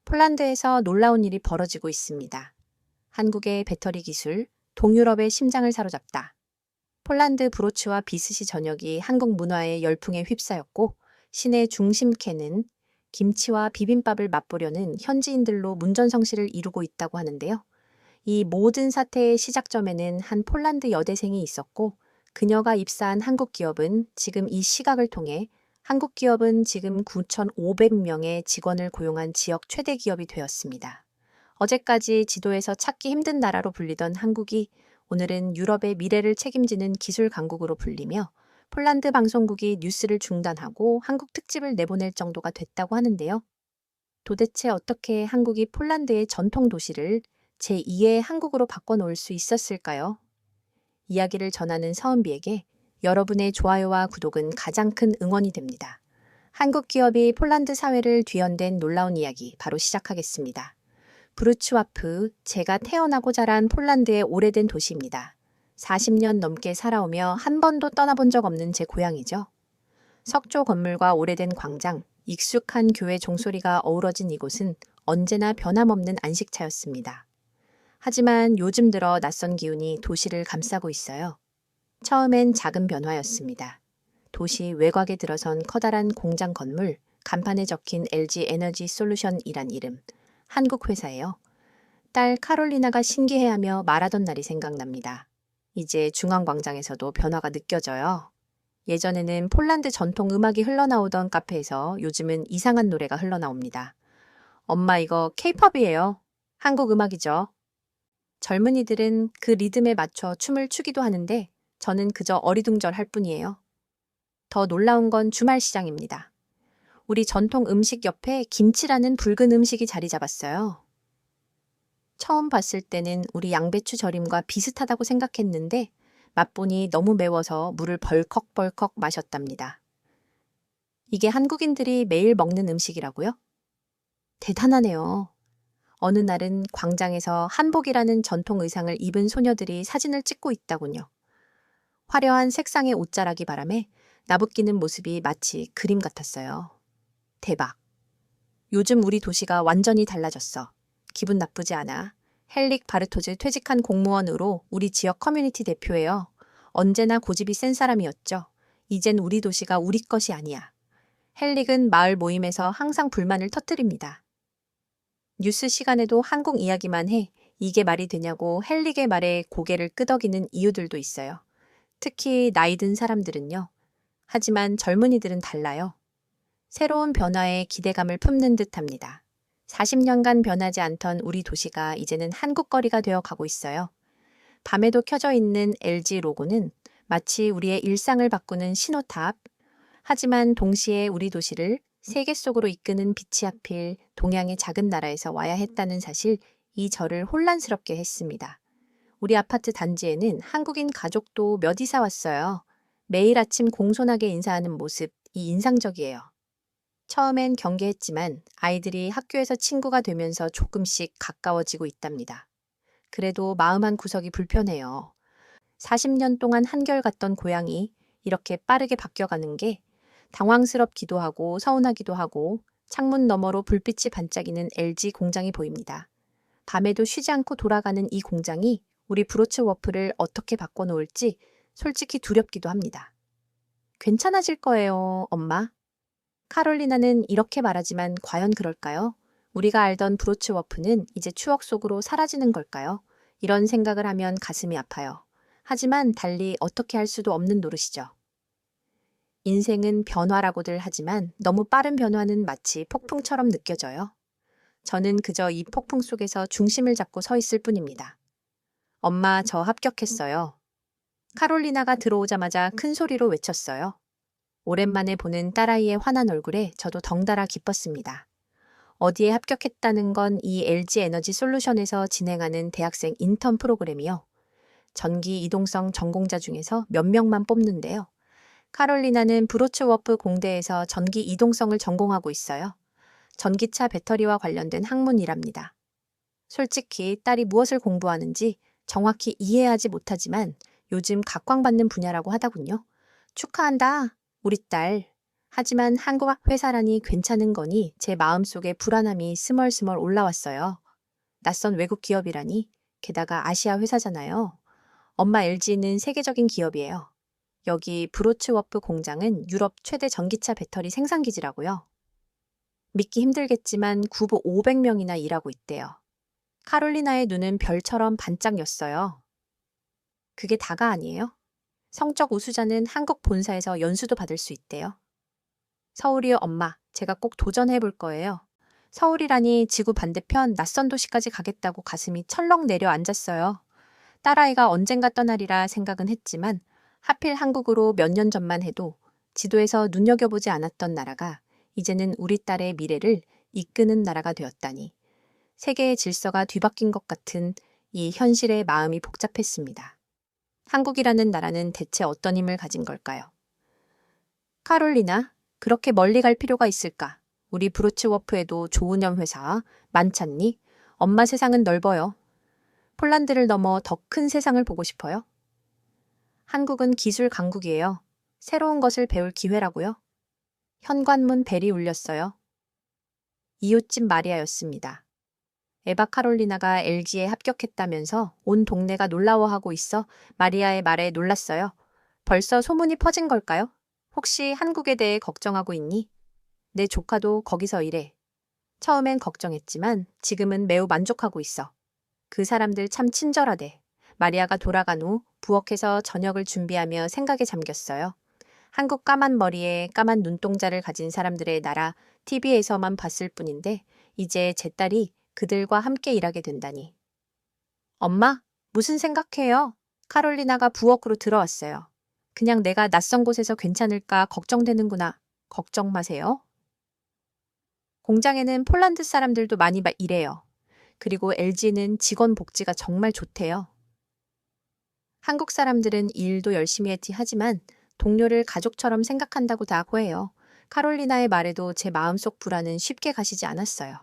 폴란드에서 놀라운 일이 벌어지고 있습니다. 한국의 배터리 기술, 동유럽의 심장을 사로잡다. 폴란드 브로치와 비스시 전역이 한국 문화의 열풍에 휩싸였고, 시내 중심캐는 김치와 비빔밥을 맛보려는 현지인들로 문전성시를 이루고 있다고 하는데요. 이 모든 사태의 시작점에는 한 폴란드 여대생이 있었고, 그녀가 입사한 한국 기업은 지금 이 시각을 통해 한국 기업은 지금 9,500명의 직원을 고용한 지역 최대 기업이 되었습니다. 어제까지 지도에서 찾기 힘든 나라로 불리던 한국이 오늘은 유럽의 미래를 책임지는 기술 강국으로 불리며 폴란드 방송국이 뉴스를 중단하고 한국 특집을 내보낼 정도가 됐다고 하는데요. 도대체 어떻게 한국이 폴란드의 전통 도시를 제2의 한국으로 바꿔놓을 수 있었을까요? 이야기를 전하는 서은비에게 여러분의 좋아요와 구독은 가장 큰 응원이 됩니다. 한국 기업이 폴란드 사회를 뒤흔든 놀라운 이야기 바로 시작하겠습니다. 브루츠와프, 제가 태어나고 자란 폴란드의 오래된 도시입니다. 40년 넘게 살아오며 한 번도 떠나본 적 없는 제 고향이죠. 석조 건물과 오래된 광장, 익숙한 교회 종소리가 어우러진 이곳은 언제나 변함없는 안식처였습니다. 하지만 요즘 들어 낯선 기운이 도시를 감싸고 있어요. 처음엔 작은 변화였습니다. 도시 외곽에 들어선 커다란 공장 건물, 간판에 적힌 LG 에너지 솔루션이란 이름, 한국 회사예요. 딸 카롤리나가 신기해하며 말하던 날이 생각납니다. 이제 중앙광장에서도 변화가 느껴져요. 예전에는 폴란드 전통 음악이 흘러나오던 카페에서 요즘은 이상한 노래가 흘러나옵니다. 엄마 이거 케이팝이에요. 한국 음악이죠. 젊은이들은 그 리듬에 맞춰 춤을 추기도 하는데 저는 그저 어리둥절할 뿐이에요. 더 놀라운 건 주말 시장입니다. 우리 전통 음식 옆에 김치라는 붉은 음식이 자리 잡았어요. 처음 봤을 때는 우리 양배추 절임과 비슷하다고 생각했는데 맛보니 너무 매워서 물을 벌컥벌컥 마셨답니다. 이게 한국인들이 매일 먹는 음식이라고요? 대단하네요. 어느 날은 광장에서 한복이라는 전통 의상을 입은 소녀들이 사진을 찍고 있다군요. 화려한 색상의 옷자락이 바람에 나부끼는 모습이 마치 그림 같았어요. 대박. 요즘 우리 도시가 완전히 달라졌어. 기분 나쁘지 않아. 헬릭 바르토즈 퇴직한 공무원으로 우리 지역 커뮤니티 대표예요. 언제나 고집이 센 사람이었죠. 이젠 우리 도시가 우리 것이 아니야. 헬릭은 마을 모임에서 항상 불만을 터뜨립니다. 뉴스 시간에도 한국 이야기만 해. 이게 말이 되냐고 헬릭의 말에 고개를 끄덕이는 이유들도 있어요. 특히 나이 든 사람들은요. 하지만 젊은이들은 달라요. 새로운 변화에 기대감을 품는 듯합니다. 40년간 변하지 않던 우리 도시가 이제는 한국 거리가 되어 가고 있어요. 밤에도 켜져 있는 LG 로고는 마치 우리의 일상을 바꾸는 신호탑. 하지만 동시에 우리 도시를 세계 속으로 이끄는 빛이 하필 동양의 작은 나라에서 와야 했다는 사실, 이 저를 혼란스럽게 했습니다. 우리 아파트 단지에는 한국인 가족도 몇 이사 왔어요. 매일 아침 공손하게 인사하는 모습, 이 인상적이에요. 처음엔 경계했지만 아이들이 학교에서 친구가 되면서 조금씩 가까워지고 있답니다. 그래도 마음 한 구석이 불편해요. 40년 동안 한결같던 고향이 이렇게 빠르게 바뀌어가는 게 당황스럽기도 하고 서운하기도 하고 창문 너머로 불빛이 반짝이는 LG 공장이 보입니다. 밤에도 쉬지 않고 돌아가는 이 공장이 우리 브로츠워프를 어떻게 바꿔놓을지 솔직히 두렵기도 합니다. 괜찮아질 거예요, 엄마. 카롤리나는 이렇게 말하지만 과연 그럴까요? 우리가 알던 브로츠워프는 이제 추억 속으로 사라지는 걸까요? 이런 생각을 하면 가슴이 아파요. 하지만 달리 어떻게 할 수도 없는 노릇이죠. 인생은 변화라고들 하지만 너무 빠른 변화는 마치 폭풍처럼 느껴져요. 저는 그저 이 폭풍 속에서 중심을 잡고 서 있을 뿐입니다. 엄마, 저 합격했어요. 카롤리나가 들어오자마자 큰 소리로 외쳤어요. 오랜만에 보는 딸아이의 환한 얼굴에 저도 덩달아 기뻤습니다. 어디에 합격했다는 건 이 LG 에너지 솔루션에서 진행하는 대학생 인턴 프로그램이요. 전기 이동성 전공자 중에서 몇 명만 뽑는데요. 카롤리나는 브로츠워프 공대에서 전기 이동성을 전공하고 있어요. 전기차 배터리와 관련된 학문이랍니다. 솔직히 딸이 무엇을 공부하는지 정확히 이해하지 못하지만 요즘 각광받는 분야라고 하더군요. 축하한다, 우리 딸. 하지만 한국 회사라니 괜찮은 거니 제 마음속에 불안함이 스멀스멀 올라왔어요. 낯선 외국 기업이라니, 게다가 아시아 회사잖아요. 엄마 LG는 세계적인 기업이에요. 여기 브로츠워프 공장은 유럽 최대 전기차 배터리 생산 기지라고요. 믿기 힘들겠지만 구부 500명이나 일하고 있대요. 카롤리나의 눈은 별처럼 반짝였어요. 그게 다가 아니에요? 성적 우수자는 한국 본사에서 연수도 받을 수 있대요. 서울이요, 엄마. 제가 꼭 도전해 볼 거예요. 서울이라니 지구 반대편 낯선 도시까지 가겠다고 가슴이 철렁 내려앉았어요. 딸아이가 언젠가 떠나리라 생각은 했지만 하필 한국으로 몇 년 전만 해도 지도에서 눈여겨보지 않았던 나라가 이제는 우리 딸의 미래를 이끄는 나라가 되었다니, 세계의 질서가 뒤바뀐 것 같은 이 현실에 마음이 복잡했습니다. 한국이라는 나라는 대체 어떤 힘을 가진 걸까요? 카롤리나, 그렇게 멀리 갈 필요가 있을까? 우리 브로츠워프에도 좋은 회사 많잖니? 엄마 세상은 넓어요. 폴란드를 넘어 더 큰 세상을 보고 싶어요. 한국은 기술 강국이에요. 새로운 것을 배울 기회라고요. 현관문 벨이 울렸어요. 이웃집 마리아였습니다. 에바 카롤리나가 LG에 합격했다면서 온 동네가 놀라워하고 있어 마리아의 말에 놀랐어요. 벌써 소문이 퍼진 걸까요? 혹시 한국에 대해 걱정하고 있니? 내 조카도 거기서 일해. 처음엔 걱정했지만 지금은 매우 만족하고 있어. 그 사람들 참 친절하대. 마리아가 돌아간 후 부엌에서 저녁을 준비하며 생각에 잠겼어요. 한국 까만 머리에 까만 눈동자를 가진 사람들의 나라 TV에서만 봤을 뿐인데 이제 제 딸이 그들과 함께 일하게 된다니. 엄마, 무슨 생각해요? 카롤리나가 부엌으로 들어왔어요. 그냥 내가 낯선 곳에서 괜찮을까 걱정되는구나. 걱정 마세요. 공장에는 폴란드 사람들도 많이 일해요. 그리고 LG는 직원 복지가 정말 좋대요. 한국 사람들은 일도 열심히 하지만 동료를 가족처럼 생각한다고 다 호해요. 카롤리나의 말에도 제 마음속 불안은 쉽게 가시지 않았어요.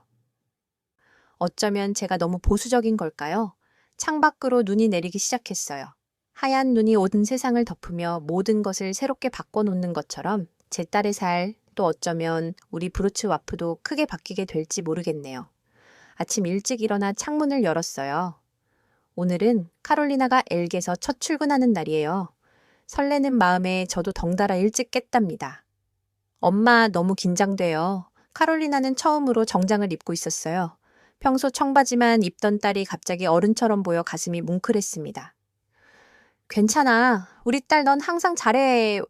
어쩌면 제가 너무 보수적인 걸까요? 창밖으로 눈이 내리기 시작했어요. 하얀 눈이 온 세상을 덮으며 모든 것을 새롭게 바꿔놓는 것처럼 제 딸의 살, 또 어쩌면 우리 브로츠와프도 크게 바뀌게 될지 모르겠네요. 아침 일찍 일어나 창문을 열었어요. 오늘은 카롤리나가 LG에서 첫 출근하는 날이에요. 설레는 마음에 저도 덩달아 일찍 깼답니다. 엄마, 너무 긴장돼요. 카롤리나는 처음으로 정장을 입고 있었어요. 평소 청바지만 입던 딸이 갑자기 어른처럼 보여 가슴이 뭉클했습니다. 괜찮아. 우리 딸 넌 항상 잘해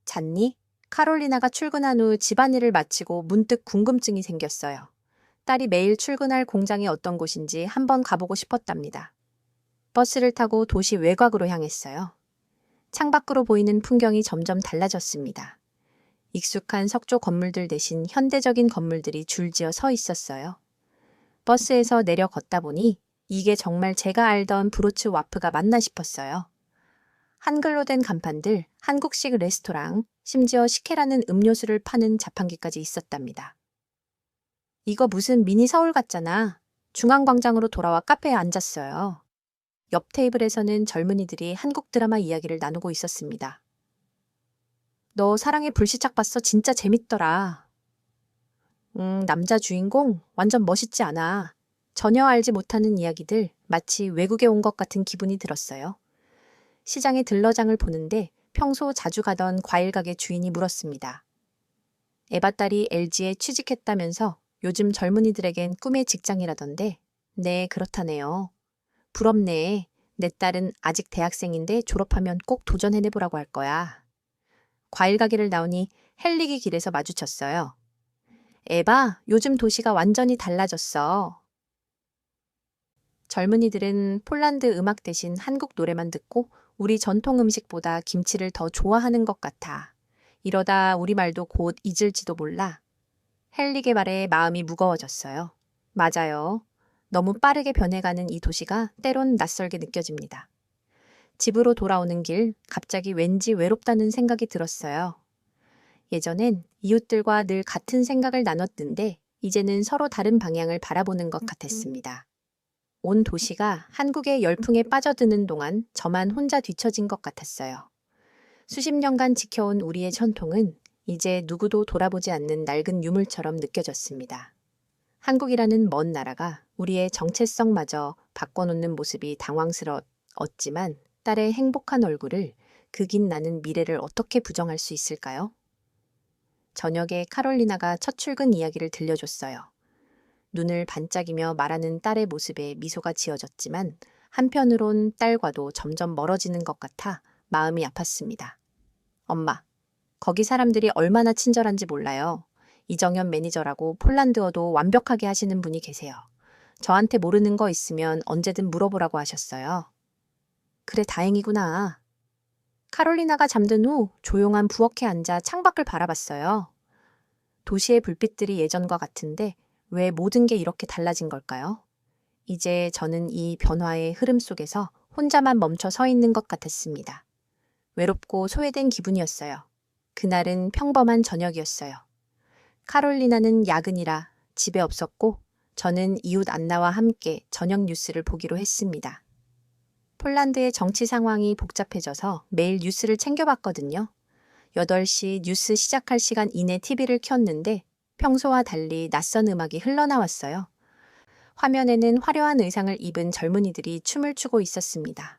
잤니? 카롤리나가 출근한 후 집안일을 마치고 문득 궁금증이 생겼어요. 딸이 매일 출근할 공장이 어떤 곳인지 한번 가보고 싶었답니다. 버스를 타고 도시 외곽으로 향했어요. 창밖으로 보이는 풍경이 점점 달라졌습니다. 익숙한 석조 건물들 대신 현대적인 건물들이 줄지어 서 있었어요. 버스에서 내려 걷다 보니 이게 정말 제가 알던 브로츠와프가 맞나 싶었어요. 한글로 된 간판들, 한국식 레스토랑, 심지어 식혜라는 음료수를 파는 자판기까지 있었답니다. 이거 무슨 미니 서울 같잖아. 중앙광장으로 돌아와 카페에 앉았어요. 옆 테이블에서는 젊은이들이 한국 드라마 이야기를 나누고 있었습니다. 너 사랑의 불시착 봤어? 진짜 재밌더라. 남자 주인공 완전 멋있지 않아. 전혀 알지 못하는 이야기들, 마치 외국에 온 것 같은 기분이 들었어요. 시장에 들러장을 보는데 평소 자주 가던 과일 가게 주인이 물었습니다. 에바 딸이 LG에 취직했다면서 요즘 젊은이들에겐 꿈의 직장이라던데. 네, 그렇다네요. 부럽네. 내 딸은 아직 대학생인데 졸업하면 꼭 도전해내보라고 할 거야. 과일 가게를 나오니 헬리기 길에서 마주쳤어요. 에바, 요즘 도시가 완전히 달라졌어. 젊은이들은 폴란드 음악 대신 한국 노래만 듣고 우리 전통 음식보다 김치를 더 좋아하는 것 같아. 이러다 우리말도 곧 잊을지도 몰라. 헬릭의 말에 마음이 무거워졌어요. 맞아요. 너무 빠르게 변해가는 이 도시가 때론 낯설게 느껴집니다. 집으로 돌아오는 길, 갑자기 왠지 외롭다는 생각이 들었어요. 예전엔 이웃들과 늘 같은 생각을 나눴는데 이제는 서로 다른 방향을 바라보는 것 같았습니다. 온 도시가 한국의 열풍에 빠져드는 동안 저만 혼자 뒤처진 것 같았어요. 수십 년간 지켜온 우리의 전통은 이제 누구도 돌아보지 않는 낡은 유물처럼 느껴졌습니다. 한국이라는 먼 나라가 우리의 정체성마저 바꿔놓는 모습이 당황스러웠지만 딸의 행복한 얼굴을 그 긴 나는 미래를 어떻게 부정할 수 있을까요? 저녁에 카롤리나가 첫 출근 이야기를 들려줬어요. 눈을 반짝이며 말하는 딸의 모습에 미소가 지어졌지만 한편으론 딸과도 점점 멀어지는 것 같아 마음이 아팠습니다. 엄마, 거기 사람들이 얼마나 친절한지 몰라요. 이정현 매니저라고 폴란드어도 완벽하게 하시는 분이 계세요. 저한테 모르는 거 있으면 언제든 물어보라고 하셨어요. 그래, 다행이구나. 카롤리나가 잠든 후 조용한 부엌에 앉아 창밖을 바라봤어요. 도시의 불빛들이 예전과 같은데 왜 모든 게 이렇게 달라진 걸까요? 이제 저는 이 변화의 흐름 속에서 혼자만 멈춰 서 있는 것 같았습니다. 외롭고 소외된 기분이었어요. 그날은 평범한 저녁이었어요. 카롤리나는 야근이라 집에 없었고 저는 이웃 안나와 함께 저녁 뉴스를 보기로 했습니다. 폴란드의 정치 상황이 복잡해져서 매일 뉴스를 챙겨봤거든요. 8시 뉴스 시작할 시간 이내 TV를 켰는데 평소와 달리 낯선 음악이 흘러나왔어요. 화면에는 화려한 의상을 입은 젊은이들이 춤을 추고 있었습니다.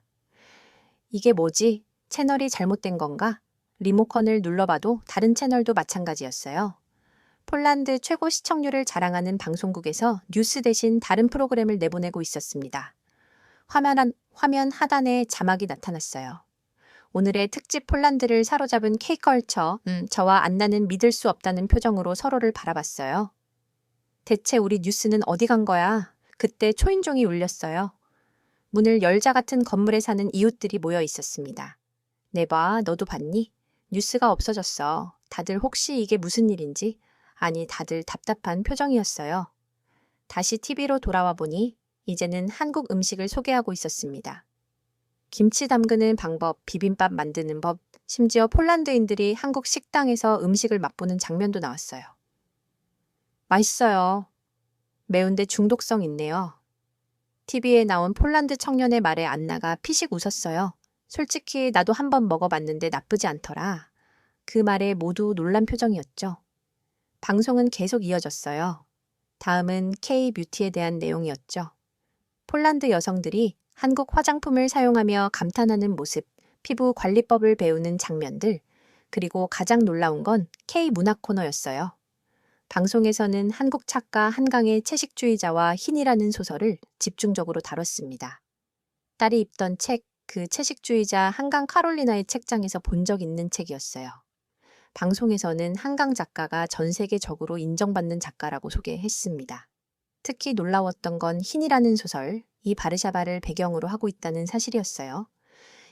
이게 뭐지? 채널이 잘못된 건가? 리모컨을 눌러봐도 다른 채널도 마찬가지였어요. 폴란드 최고 시청률을 자랑하는 방송국에서 뉴스 대신 다른 프로그램을 내보내고 있었습니다. 화면 하단에 자막이 나타났어요. 오늘의 특집 폴란드를 사로잡은 K컬처, 저와 안나는 믿을 수 없다는 표정으로 서로를 바라봤어요. 대체 우리 뉴스는 어디 간 거야? 그때 초인종이 울렸어요. 문을 열자 같은 건물에 사는 이웃들이 모여 있었습니다. 내봐, 너도 봤니? 뉴스가 없어졌어. 다들 혹시 이게 무슨 일인지? 아니, 다들 답답한 표정이었어요. 다시 TV로 돌아와 보니 이제는 한국 음식을 소개하고 있었습니다. 김치 담그는 방법, 비빔밥 만드는 법, 심지어 폴란드인들이 한국 식당에서 음식을 맛보는 장면도 나왔어요. 맛있어요. 매운데 중독성 있네요. TV에 나온 폴란드 청년의 말에 안나가 피식 웃었어요. 솔직히 나도 한번 먹어봤는데 나쁘지 않더라. 그 말에 모두 놀란 표정이었죠. 방송은 계속 이어졌어요. 다음은 K-뷰티에 대한 내용이었죠. 폴란드 여성들이 한국 화장품을 사용하며 감탄하는 모습, 피부 관리법을 배우는 장면들, 그리고 가장 놀라운 건 K-문화 코너였어요. 방송에서는 한국 작가 한강의 채식주의자와 흰이라는 소설을 집중적으로 다뤘습니다. 딸이 입던 책, 그 채식주의자 한강 카롤리나의 책장에서 본 적 있는 책이었어요. 방송에서는 한강 작가가 전 세계적으로 인정받는 작가라고 소개했습니다. 특히 놀라웠던 건 흰이라는 소설, 이 바르샤바를 배경으로 하고 있다는 사실이었어요.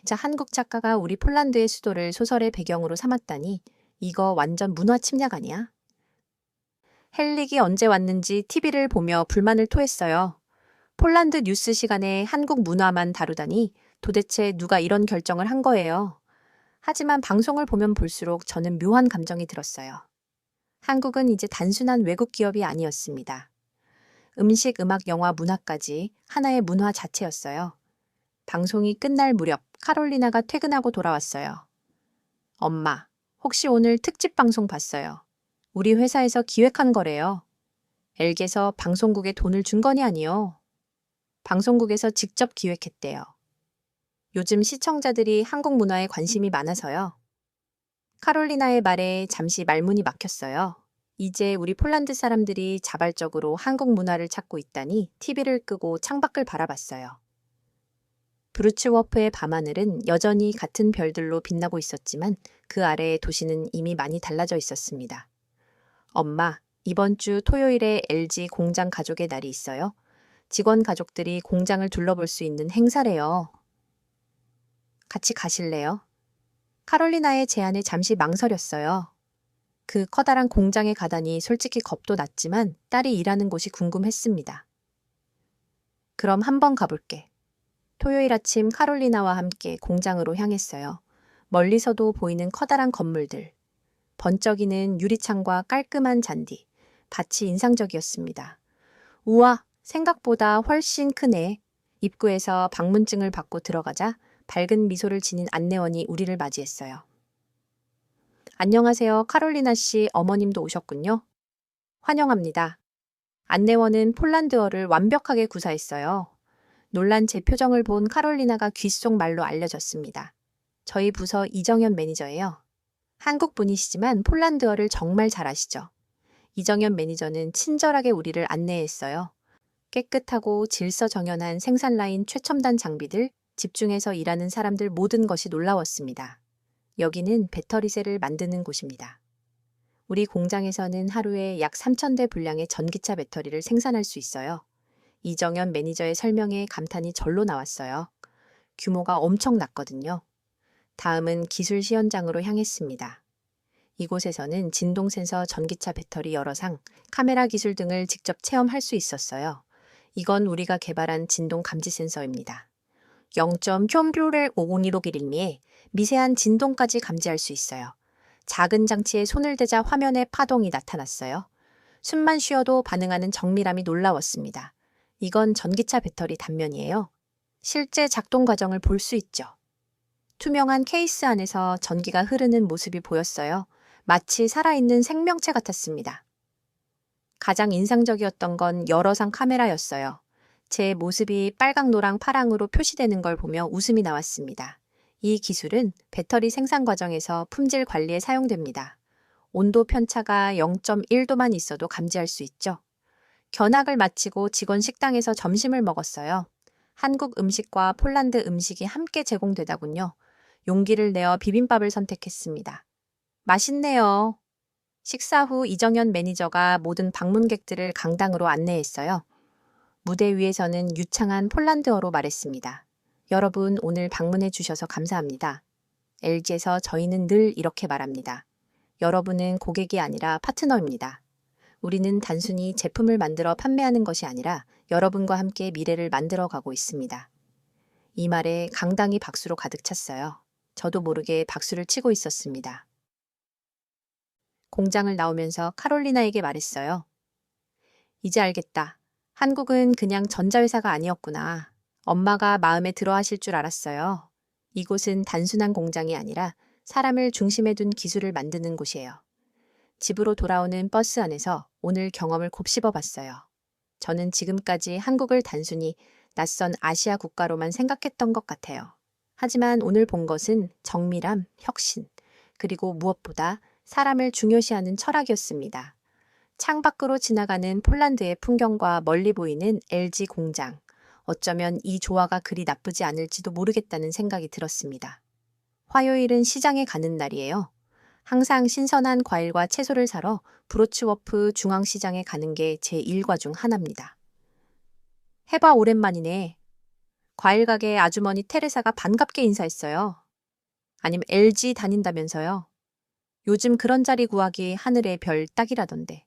자, 한국 작가가 우리 폴란드의 수도를 소설의 배경으로 삼았다니 이거 완전 문화 침략 아니야? 헬릭이 언제 왔는지 TV를 보며 불만을 토했어요. 폴란드 뉴스 시간에 한국 문화만 다루다니 도대체 누가 이런 결정을 한 거예요. 하지만 방송을 보면 볼수록 저는 묘한 감정이 들었어요. 한국은 이제 단순한 외국 기업이 아니었습니다. 음식, 음악, 영화, 문화까지 하나의 문화 자체였어요. 방송이 끝날 무렵 카롤리나가 퇴근하고 돌아왔어요. 엄마, 혹시 오늘 특집 방송 봤어요? 우리 회사에서 기획한 거래요. 엘게서 방송국에 돈을 준 거니 아니요. 방송국에서 직접 기획했대요. 요즘 시청자들이 한국 문화에 관심이 많아서요. 카롤리나의 말에 잠시 말문이 막혔어요. 이제 우리 폴란드 사람들이 자발적으로 한국 문화를 찾고 있다니 TV를 끄고 창밖을 바라봤어요. 브루츠워프의 밤하늘은 여전히 같은 별들로 빛나고 있었지만 그 아래의 도시는 이미 많이 달라져 있었습니다. 엄마, 이번 주 토요일에 LG 공장 가족의 날이 있어요. 직원 가족들이 공장을 둘러볼 수 있는 행사래요. 같이 가실래요? 카롤리나의 제안에 잠시 망설였어요. 그 커다란 공장에 가다니 솔직히 겁도 났지만 딸이 일하는 곳이 궁금했습니다. 그럼 한번 가볼게. 토요일 아침 카롤리나와 함께 공장으로 향했어요. 멀리서도 보이는 커다란 건물들, 번쩍이는 유리창과 깔끔한 잔디, 밭이 인상적이었습니다. 우와, 생각보다 훨씬 크네. 입구에서 방문증을 받고 들어가자 밝은 미소를 지닌 안내원이 우리를 맞이했어요. 안녕하세요. 카롤리나 씨 어머님도 오셨군요. 환영합니다. 안내원은 폴란드어를 완벽하게 구사했어요. 놀란 제 표정을 본 카롤리나가 귓속말로 알려졌습니다. 저희 부서 이정현 매니저예요. 한국 분이시지만 폴란드어를 정말 잘하시죠. 이정현 매니저는 친절하게 우리를 안내했어요. 깨끗하고 질서정연한 생산 라인 최첨단 장비들, 집중해서 일하는 사람들 모든 것이 놀라웠습니다. 여기는 배터리셀을 만드는 곳입니다. 우리 공장에서는 하루에 약 3,000대 분량의 전기차 배터리를 생산할 수 있어요. 이정현 매니저의 설명에 감탄이 절로 나왔어요. 규모가 엄청났거든요. 다음은 기술 시연장으로 향했습니다. 이곳에서는 진동 센서, 전기차 배터리 여러 상, 카메라 기술 등을 직접 체험할 수 있었어요. 이건 우리가 개발한 진동 감지 센서입니다. 0.0km를 5016mm 미세한 진동까지 감지할 수 있어요. 작은 장치에 손을 대자 화면에 파동이 나타났어요. 숨만 쉬어도 반응하는 정밀함이 놀라웠습니다. 이건 전기차 배터리 단면이에요. 실제 작동 과정을 볼 수 있죠. 투명한 케이스 안에서 전기가 흐르는 모습이 보였어요. 마치 살아있는 생명체 같았습니다. 가장 인상적이었던 건 여러 상 카메라였어요. 제 모습이 빨강, 노랑, 파랑으로 표시되는 걸 보며 웃음이 나왔습니다. 이 기술은 배터리 생산 과정에서 품질 관리에 사용됩니다. 온도 편차가 0.1도만 있어도 감지할 수 있죠. 견학을 마치고 직원 식당에서 점심을 먹었어요. 한국 음식과 폴란드 음식이 함께 제공되다군요. 용기를 내어 비빔밥을 선택했습니다. 맛있네요. 식사 후 이정현 매니저가 모든 방문객들을 강당으로 안내했어요. 무대 위에서는 유창한 폴란드어로 말했습니다. 여러분, 오늘 방문해 주셔서 감사합니다. LG에서 저희는 늘 이렇게 말합니다. 여러분은 고객이 아니라 파트너입니다. 우리는 단순히 제품을 만들어 판매하는 것이 아니라 여러분과 함께 미래를 만들어 가고 있습니다. 이 말에 강당이 박수로 가득 찼어요. 저도 모르게 박수를 치고 있었습니다. 공장을 나오면서 카롤리나에게 말했어요. 이제 알겠다. 한국은 그냥 전자회사가 아니었구나. 엄마가 마음에 들어 하실 줄 알았어요. 이곳은 단순한 공장이 아니라 사람을 중심에 둔 기술을 만드는 곳이에요. 집으로 돌아오는 버스 안에서 오늘 경험을 곱씹어 봤어요. 저는 지금까지 한국을 단순히 낯선 아시아 국가로만 생각했던 것 같아요. 하지만 오늘 본 것은 정밀함, 혁신, 그리고 무엇보다 사람을 중요시하는 철학이었습니다. 창밖으로 지나가는 폴란드의 풍경과 멀리 보이는 LG 공장. 어쩌면 이 조화가 그리 나쁘지 않을지도 모르겠다는 생각이 들었습니다. 화요일은 시장에 가는 날이에요. 항상 신선한 과일과 채소를 사러 브로츠워프 중앙시장에 가는 게 제 일과 중 하나입니다. 해봐, 오랜만이네. 과일 가게 아주머니 테레사가 반갑게 인사했어요. 아님 LG 다닌다면서요. 요즘 그런 자리 구하기 하늘의 별 따기라던데.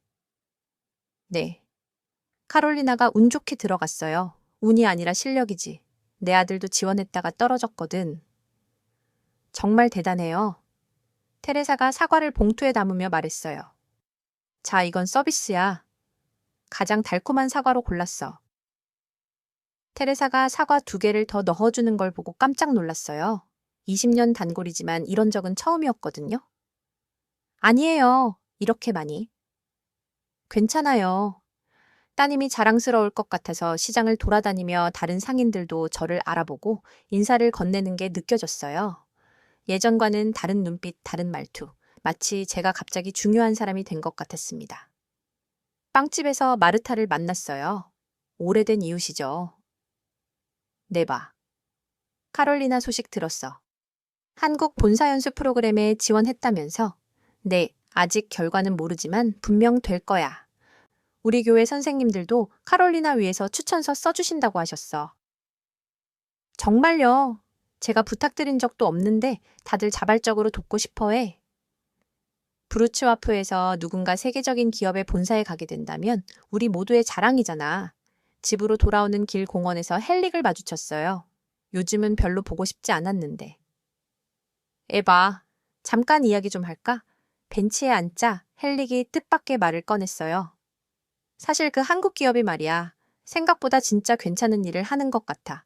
네. 카롤리나가 운 좋게 들어갔어요. 운이 아니라 실력이지. 내 아들도 지원했다가 떨어졌거든. 정말 대단해요. 테레사가 사과를 봉투에 담으며 말했어요. 자, 이건 서비스야. 가장 달콤한 사과로 골랐어. 테레사가 사과 2개를 더 넣어주는 걸 보고 깜짝 놀랐어요. 20년 단골이지만 이런 적은 처음이었거든요. 아니에요. 이렇게 많이. 괜찮아요. 따님이 자랑스러울 것 같아서 시장을 돌아다니며 다른 상인들도 저를 알아보고 인사를 건네는 게 느껴졌어요. 예전과는 다른 눈빛, 다른 말투. 마치 제가 갑자기 중요한 사람이 된 것 같았습니다. 빵집에서 마르타를 만났어요. 오래된 이웃이죠. 네 봐. 카롤리나 소식 들었어. 한국 본사 연수 프로그램에 지원했다면서? 네, 아직 결과는 모르지만 분명 될 거야. 우리 교회 선생님들도 카롤리나 위해서 추천서 써주신다고 하셨어. 정말요? 제가 부탁드린 적도 없는데 다들 자발적으로 돕고 싶어 해. 브루츠와프에서 누군가 세계적인 기업의 본사에 가게 된다면 우리 모두의 자랑이잖아. 집으로 돌아오는 길 공원에서 헬릭을 마주쳤어요. 요즘은 별로 보고 싶지 않았는데. 에바, 잠깐 이야기 좀 할까? 벤치에 앉자 헬릭이 뜻밖의 말을 꺼냈어요. 사실 그 한국 기업이 말이야. 생각보다 진짜 괜찮은 일을 하는 것 같아.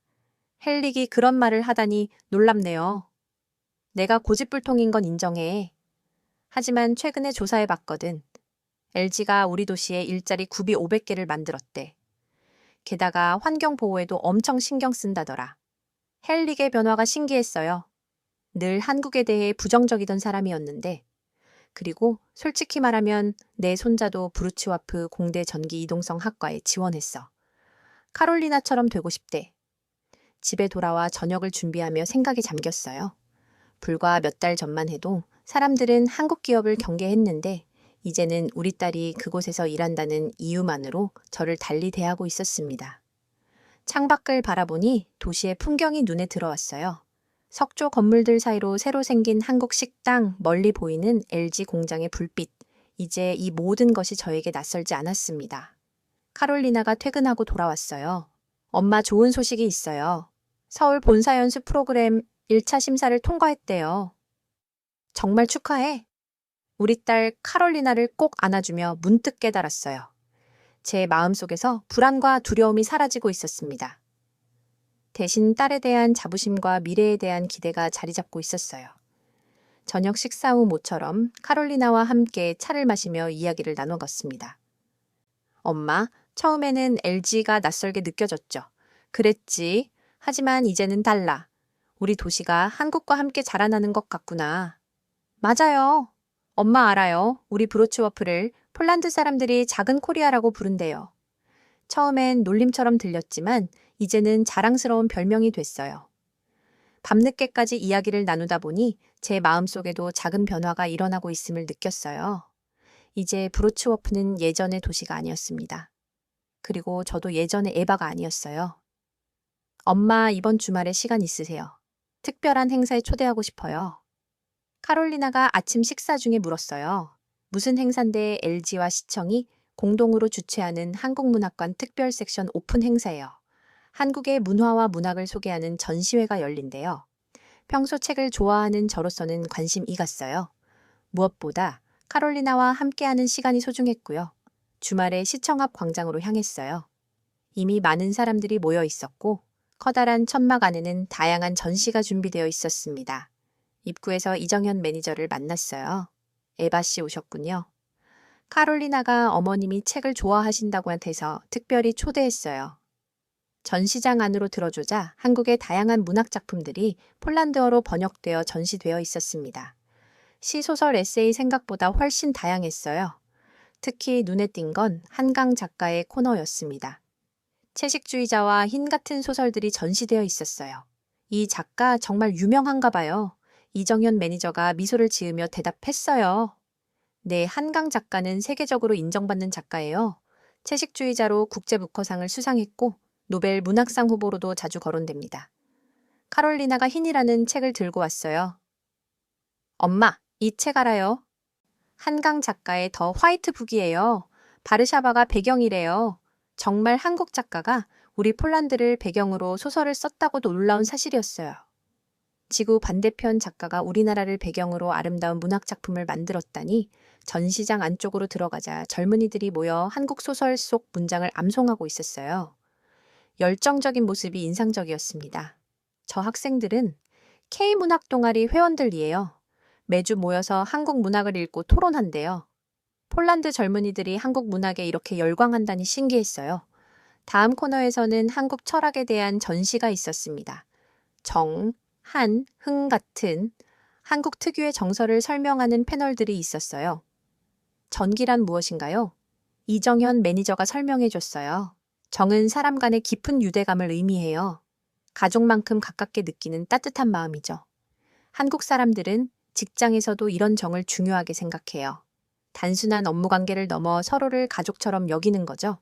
헬릭이 그런 말을 하다니 놀랍네요. 내가 고집불통인 건 인정해. 하지만 최근에 조사해 봤거든. LG가 우리 도시에 일자리 구비 500개를 만들었대. 게다가 환경 보호에도 엄청 신경 쓴다더라. 헬릭의 변화가 신기했어요. 늘 한국에 대해 부정적이던 사람이었는데, 그리고 솔직히 말하면 내 손자도 브루츠와프 공대 전기 이동성 학과에 지원했어. 카롤리나처럼 되고 싶대. 집에 돌아와 저녁을 준비하며 생각에 잠겼어요. 불과 몇 달 전만 해도 사람들은 한국 기업을 경계했는데 이제는 우리 딸이 그곳에서 일한다는 이유만으로 저를 달리 대하고 있었습니다. 창밖을 바라보니 도시의 풍경이 눈에 들어왔어요. 석조 건물들 사이로 새로 생긴 한국 식당, 멀리 보이는 LG 공장의 불빛. 이제 이 모든 것이 저에게 낯설지 않았습니다. 카롤리나가 퇴근하고 돌아왔어요. 엄마 좋은 소식이 있어요. 서울 본사 연수 프로그램 1차 심사를 통과했대요. 정말 축하해. 우리 딸 카롤리나를 꼭 안아주며 문득 깨달았어요. 제 마음속에서 불안과 두려움이 사라지고 있었습니다. 대신 딸에 대한 자부심과 미래에 대한 기대가 자리 잡고 있었어요. 저녁 식사 후 모처럼 카롤리나와 함께 차를 마시며 이야기를 나눠갔습니다. 엄마, 처음에는 LG가 낯설게 느껴졌죠. 그랬지. 하지만 이제는 달라. 우리 도시가 한국과 함께 자라나는 것 같구나. 맞아요. 엄마 알아요. 우리 브로츠워프를 폴란드 사람들이 작은 코리아라고 부른대요. 처음엔 놀림처럼 들렸지만 이제는 자랑스러운 별명이 됐어요. 밤늦게까지 이야기를 나누다 보니 제 마음속에도 작은 변화가 일어나고 있음을 느꼈어요. 이제 브로츠워프는 예전의 도시가 아니었습니다. 그리고 저도 예전의 에바가 아니었어요. 엄마, 이번 주말에 시간 있으세요? 특별한 행사에 초대하고 싶어요. 카롤리나가 아침 식사 중에 물었어요. 무슨 행사인데 LG와 시청이 공동으로 주최하는 한국문학관 특별 섹션 오픈 행사예요. 한국의 문화와 문학을 소개하는 전시회가 열린대요. 평소 책을 좋아하는 저로서는 관심이 갔어요. 무엇보다 카롤리나와 함께하는 시간이 소중했고요. 주말에 시청 앞 광장으로 향했어요. 이미 많은 사람들이 모여 있었고 커다란 천막 안에는 다양한 전시가 준비되어 있었습니다. 입구에서 이정현 매니저를 만났어요. 에바 씨 오셨군요. 카롤리나가 어머님이 책을 좋아하신다고 해서 특별히 초대했어요. 전시장 안으로 들어주자 한국의 다양한 문학 작품들이 폴란드어로 번역되어 전시되어 있었습니다. 시, 소설, 에세이 생각보다 훨씬 다양했어요. 특히 눈에 띈 건 한강 작가의 코너였습니다. 채식주의자와 흰 같은 소설들이 전시되어 있었어요. 이 작가 정말 유명한가 봐요. 이정현 매니저가 미소를 지으며 대답했어요. 네, 한강 작가는 세계적으로 인정받는 작가예요. 채식주의자로 국제부커상을 수상했고 노벨 문학상 후보로도 자주 거론됩니다. 카롤리나가 흰이라는 책을 들고 왔어요. 엄마, 이 책 알아요? 한강 작가의 더 화이트 북이에요. 바르샤바가 배경이래요. 정말 한국 작가가 우리 폴란드를 배경으로 소설을 썼다고 놀라운 사실이었어요. 지구 반대편 작가가 우리나라를 배경으로 아름다운 문학 작품을 만들었다니 전시장 안쪽으로 들어가자 젊은이들이 모여 한국 소설 속 문장을 암송하고 있었어요. 열정적인 모습이 인상적이었습니다. 저 학생들은 K문학 동아리 회원들이에요. 매주 모여서 한국 문학을 읽고 토론한대요. 폴란드 젊은이들이 한국 문학에 이렇게 열광한다니 신기했어요. 다음 코너에서는 한국 철학에 대한 전시가 있었습니다. 정, 한, 흥 같은 한국 특유의 정서를 설명하는 패널들이 있었어요. 전기란 무엇인가요? 이정현 매니저가 설명해 줬어요. 정은 사람 간의 깊은 유대감을 의미해요. 가족만큼 가깝게 느끼는 따뜻한 마음이죠. 한국 사람들은 직장에서도 이런 정을 중요하게 생각해요. 단순한 업무 관계를 넘어 서로를 가족처럼 여기는 거죠.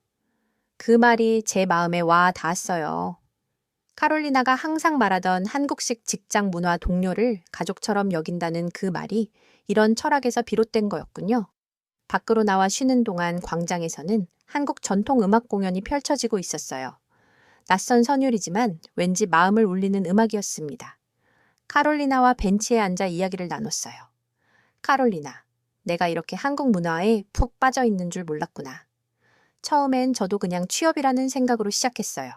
그 말이 제 마음에 와 닿았어요. 카롤리나가 항상 말하던 한국식 직장 문화 동료를 가족처럼 여긴다는 그 말이 이런 철학에서 비롯된 거였군요. 밖으로 나와 쉬는 동안 광장에서는 한국 전통 음악 공연이 펼쳐지고 있었어요. 낯선 선율이지만 왠지 마음을 울리는 음악이었습니다. 카롤리나와 벤치에 앉아 이야기를 나눴어요. 카롤리나, 내가 이렇게 한국 문화에 푹 빠져 있는 줄 몰랐구나. 처음엔 저도 그냥 취업이라는 생각으로 시작했어요.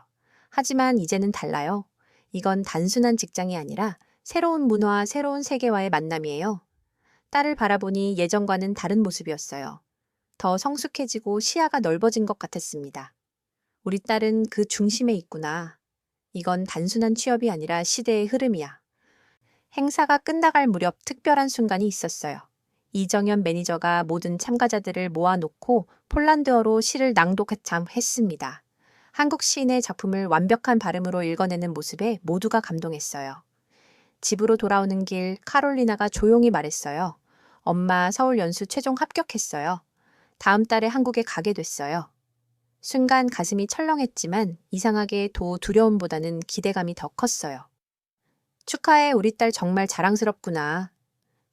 하지만 이제는 달라요. 이건 단순한 직장이 아니라 새로운 문화, 새로운 세계와의 만남이에요. 딸을 바라보니 예전과는 다른 모습이었어요. 더 성숙해지고 시야가 넓어진 것 같았습니다. 우리 딸은 그 중심에 있구나. 이건 단순한 취업이 아니라 시대의 흐름이야. 행사가 끝나갈 무렵 특별한 순간이 있었어요. 이정현 매니저가 모든 참가자들을 모아놓고 폴란드어로 시를 낭독했습니다. 한국 시인의 작품을 완벽한 발음으로 읽어내는 모습에 모두가 감동했어요. 집으로 돌아오는 길 카롤리나가 조용히 말했어요. 엄마 서울 연수 최종 합격했어요. 다음 달에 한국에 가게 됐어요. 순간 가슴이 철렁했지만 이상하게 두려움보다는 기대감이 더 컸어요. 축하해, 우리 딸 정말 자랑스럽구나.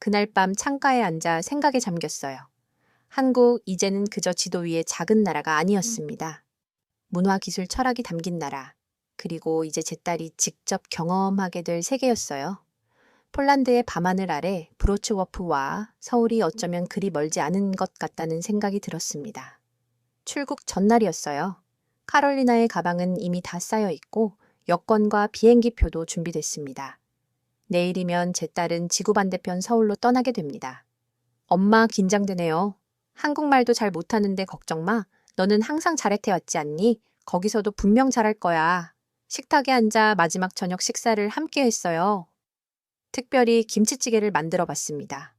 그날 밤 창가에 앉아 생각에 잠겼어요. 한국, 이제는 그저 지도 위의 작은 나라가 아니었습니다. 문화, 기술, 철학이 담긴 나라. 그리고 이제 제 딸이 직접 경험하게 될 세계였어요. 폴란드의 밤하늘 아래 브로츠워프와 서울이 어쩌면 그리 멀지 않은 것 같다는 생각이 들었습니다. 출국 전날이었어요. 카롤리나의 가방은 이미 다 쌓여 있고 여권과 비행기 표도 준비됐습니다. 내일이면 제 딸은 지구 반대편 서울로 떠나게 됩니다. 엄마 긴장되네요. 한국말도 잘 못하는데 걱정 마. 너는 항상 잘해태 왔지 않니? 거기서도 분명 잘할 거야. 식탁에 앉아 마지막 저녁 식사를 함께 했어요. 특별히 김치찌개를 만들어 봤습니다.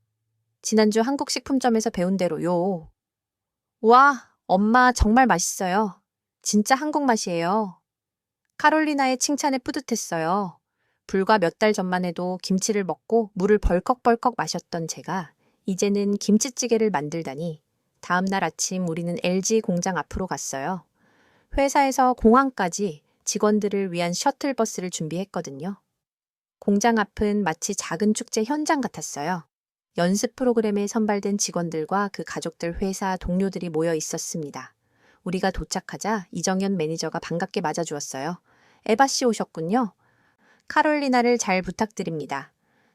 지난주 한국 식품점에서 배운 대로요. 와, 엄마 정말 맛있어요. 진짜 한국 맛이에요. 카롤리나의 칭찬에 뿌듯했어요. 불과 몇 달 전만 해도 김치를 먹고 물을 벌컥벌컥 마셨던 제가 이제는 김치찌개를 만들다니. 다음 날 아침 우리는 LG 공장 앞으로 갔어요. 회사에서 공항까지 직원들을 위한 셔틀버스를 준비했거든요. 공장 앞은 마치 작은 축제 현장 같았어요. 연습 프로그램에 선발된 직원들과 그 가족들, 회사 동료들이 모여 있었습니다. 우리가 도착하자 이정현 매니저가 반갑게 맞아주었어요. 에바 씨 오셨군요. 카롤리나를 잘 부탁드립니다.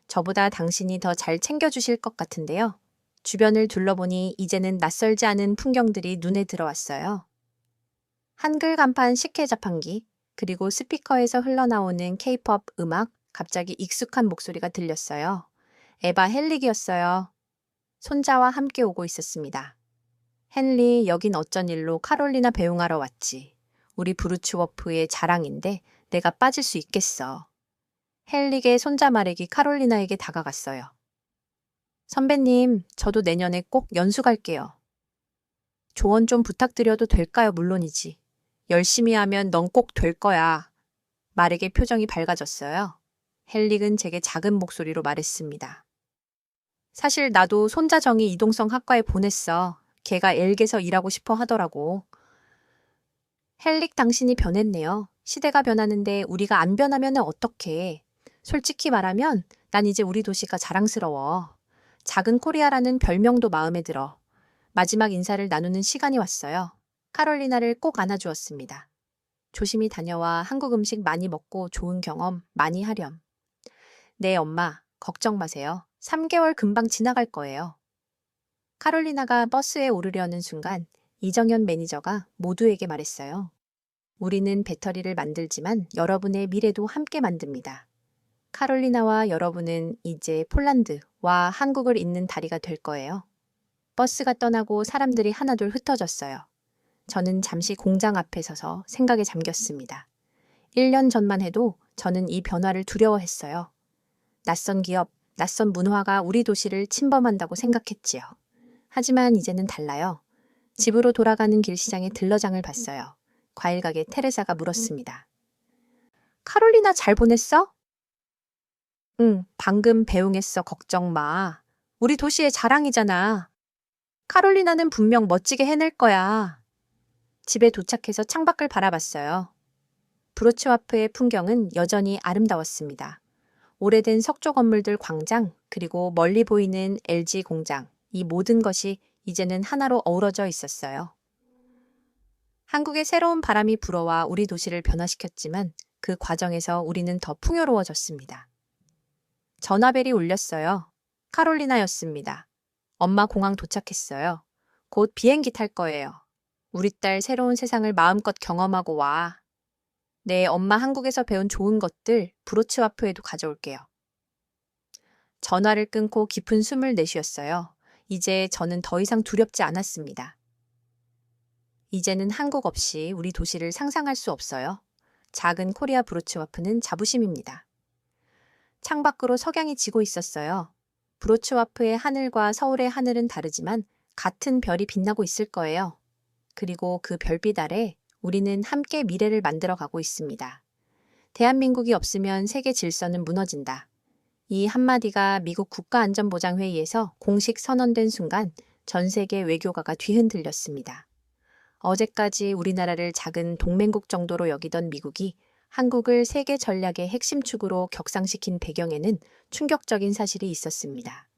저보다 당신이 더 잘 챙겨주실 것 같은데요. 주변을 둘러보니 이제는 낯설지 않은 풍경들이 눈에 들어왔어요. 한글 간판 식혜 자판기, 그리고 스피커에서 흘러나오는 K-팝 음악, 갑자기 익숙한 목소리가 들렸어요. 에바 헨릭이었어요. 손자와 함께 오고 있었습니다. 헨리, 여긴 어쩐 일로 카롤리나 배웅하러 왔지. 우리 브루츠워프의 자랑인데 내가 빠질 수 있겠어. 헨릭의 손자 마렉이 카롤리나에게 다가갔어요. 선배님, 저도 내년에 꼭 연수 갈게요. 조언 좀 부탁드려도 될까요? 물론이지. 열심히 하면 넌 꼭 될 거야. 마렉의 표정이 밝아졌어요. 헨릭은 제게 작은 목소리로 말했습니다. 사실 나도 손자 정이 이동성 학과에 보냈어. 걔가 엘게서 일하고 싶어 하더라고. 헨릭, 당신이 변했네요. 시대가 변하는데 우리가 안 변하면 어떡해. 솔직히 말하면 난 이제 우리 도시가 자랑스러워. 작은 코리아라는 별명도 마음에 들어. 마지막 인사를 나누는 시간이 왔어요. 카롤리나를 꼭 안아주었습니다. 조심히 다녀와 한국 음식 많이 먹고 좋은 경험 많이 하렴. 네, 엄마. 걱정 마세요. 3개월 금방 지나갈 거예요. 카롤리나가 버스에 오르려는 순간 이정현 매니저가 모두에게 말했어요. 우리는 배터리를 만들지만 여러분의 미래도 함께 만듭니다. 카롤리나와 여러분은 이제 폴란드와 한국을 잇는 다리가 될 거예요. 버스가 떠나고 사람들이 하나둘 흩어졌어요. 저는 잠시 공장 앞에 서서 생각에 잠겼습니다. 1년 전만 해도 저는 이 변화를 두려워했어요. 낯선 기업, 낯선 문화가 우리 도시를 침범한다고 생각했지요. 하지만 이제는 달라요. 집으로 돌아가는 길 시장에 들러장을 봤어요. 과일 가게 테레사가 물었습니다. 카롤리나 잘 보냈어? 응, 방금 배웅했어. 걱정 마. 우리 도시의 자랑이잖아. 카롤리나는 분명 멋지게 해낼 거야. 집에 도착해서 창밖을 바라봤어요. 브로츠와프의 풍경은 여전히 아름다웠습니다. 오래된 석조 건물들 광장, 그리고 멀리 보이는 LG 공장, 이 모든 것이 이제는 하나로 어우러져 있었어요. 한국의 새로운 바람이 불어와 우리 도시를 변화시켰지만 그 과정에서 우리는 더 풍요로워졌습니다. 전화벨이 울렸어요. 카롤리나였습니다. 엄마 공항 도착했어요. 곧 비행기 탈 거예요. 우리 딸 새로운 세상을 마음껏 경험하고 와. 네, 엄마 한국에서 배운 좋은 것들 브로츠와프에도 가져올게요. 전화를 끊고 깊은 숨을 내쉬었어요. 이제 저는 더 이상 두렵지 않았습니다. 이제는 한국 없이 우리 도시를 상상할 수 없어요. 작은 코리아 브로츠와프는 자부심입니다. 창밖으로 석양이 지고 있었어요. 브로츠와프의 하늘과 서울의 하늘은 다르지만 같은 별이 빛나고 있을 거예요. 그리고 그 별빛 아래 우리는 함께 미래를 만들어 가고 있습니다. 대한민국이 없으면 세계 질서는 무너진다. 이 한마디가 미국 국가안전보장회의에서 공식 선언된 순간 전 세계 외교가가 뒤흔들렸습니다. 어제까지 우리나라를 작은 동맹국 정도로 여기던 미국이 한국을 세계 전략의 핵심 축으로 격상시킨 배경에는 충격적인 사실이 있었습니다.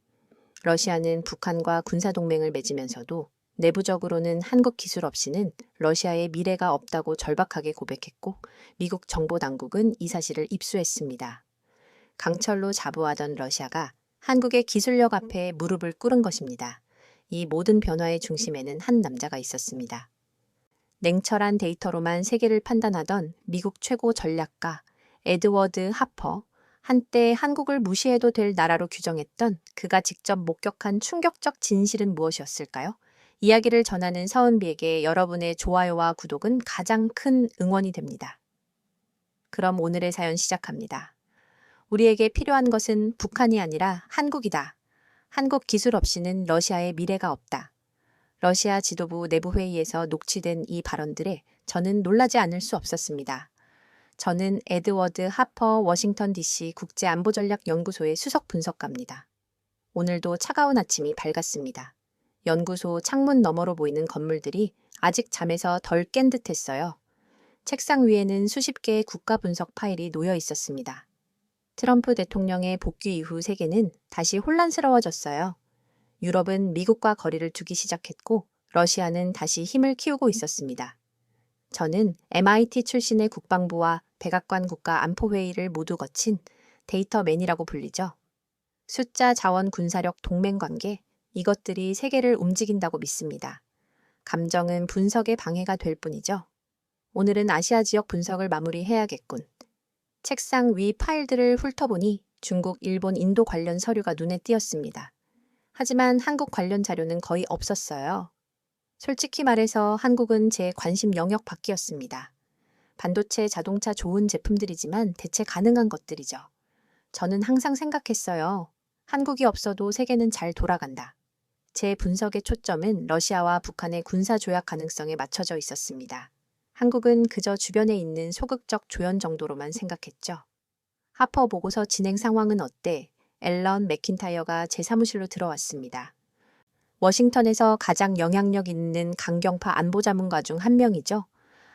러시아는 북한과 군사동맹을 맺으면서도 내부적으로는 한국 기술 없이는 러시아의 미래가 없다고 절박하게 고백했고 미국 정보당국은 이 사실을 입수했습니다. 강철로 자부하던 러시아가 한국의 기술력 앞에 무릎을 꿇은 것입니다. 이 모든 변화의 중심에는 한 남자가 있었습니다. 냉철한 데이터로만 세계를 판단하던 미국 최고 전략가 에드워드 하퍼, 한때 한국을 무시해도 될 나라로 규정했던 그가 직접 목격한 충격적 진실은 무엇이었을까요? 이야기를 전하는 서은비에게 여러분의 좋아요와 구독은 가장 큰 응원이 됩니다. 그럼 오늘의 사연 시작합니다. 우리에게 필요한 것은 북한이 아니라 한국이다. 한국 기술 없이는 러시아의 미래가 없다. 러시아 지도부 내부회의에서 녹취된 이 발언들에 저는 놀라지 않을 수 없었습니다. 저는 에드워드 하퍼 워싱턴 DC 국제안보전략연구소의 수석 분석가입니다. 오늘도 차가운 아침이 밝았습니다. 연구소 창문 너머로 보이는 건물들이 아직 잠에서 덜 깬 듯했어요. 책상 위에는 수십 개의 국가 분석 파일이 놓여 있었습니다. 트럼프 대통령의 복귀 이후 세계는 다시 혼란스러워졌어요. 유럽은 미국과 거리를 두기 시작했고 러시아는 다시 힘을 키우고 있었습니다. 저는 MIT 출신의 국방부와 백악관 국가안보회의를 모두 거친 데이터맨이라고 불리죠. 숫자, 자원, 군사력, 동맹관계, 이것들이 세계를 움직인다고 믿습니다. 감정은 분석의 방해가 될 뿐이죠. 오늘은 아시아 지역 분석을 마무리해야겠군. 책상 위 파일들을 훑어보니 중국, 일본, 인도 관련 서류가 눈에 띄었습니다. 하지만 한국 관련 자료는 거의 없었어요. 솔직히 말해서 한국은 제 관심 영역 밖이었습니다. 반도체, 자동차 좋은 제품들이지만 대체 가능한 것들이죠. 저는 항상 생각했어요. 한국이 없어도 세계는 잘 돌아간다. 제 분석의 초점은 러시아와 북한의 군사 조약 가능성에 맞춰져 있었습니다. 한국은 그저 주변에 있는 소극적 조연 정도로만 생각했죠. 하퍼 보고서 진행 상황은 어때? 앨런 맥킨타이어가 제 사무실로 들어왔습니다. 워싱턴에서 가장 영향력 있는 강경파 안보 자문가 중 한 명이죠.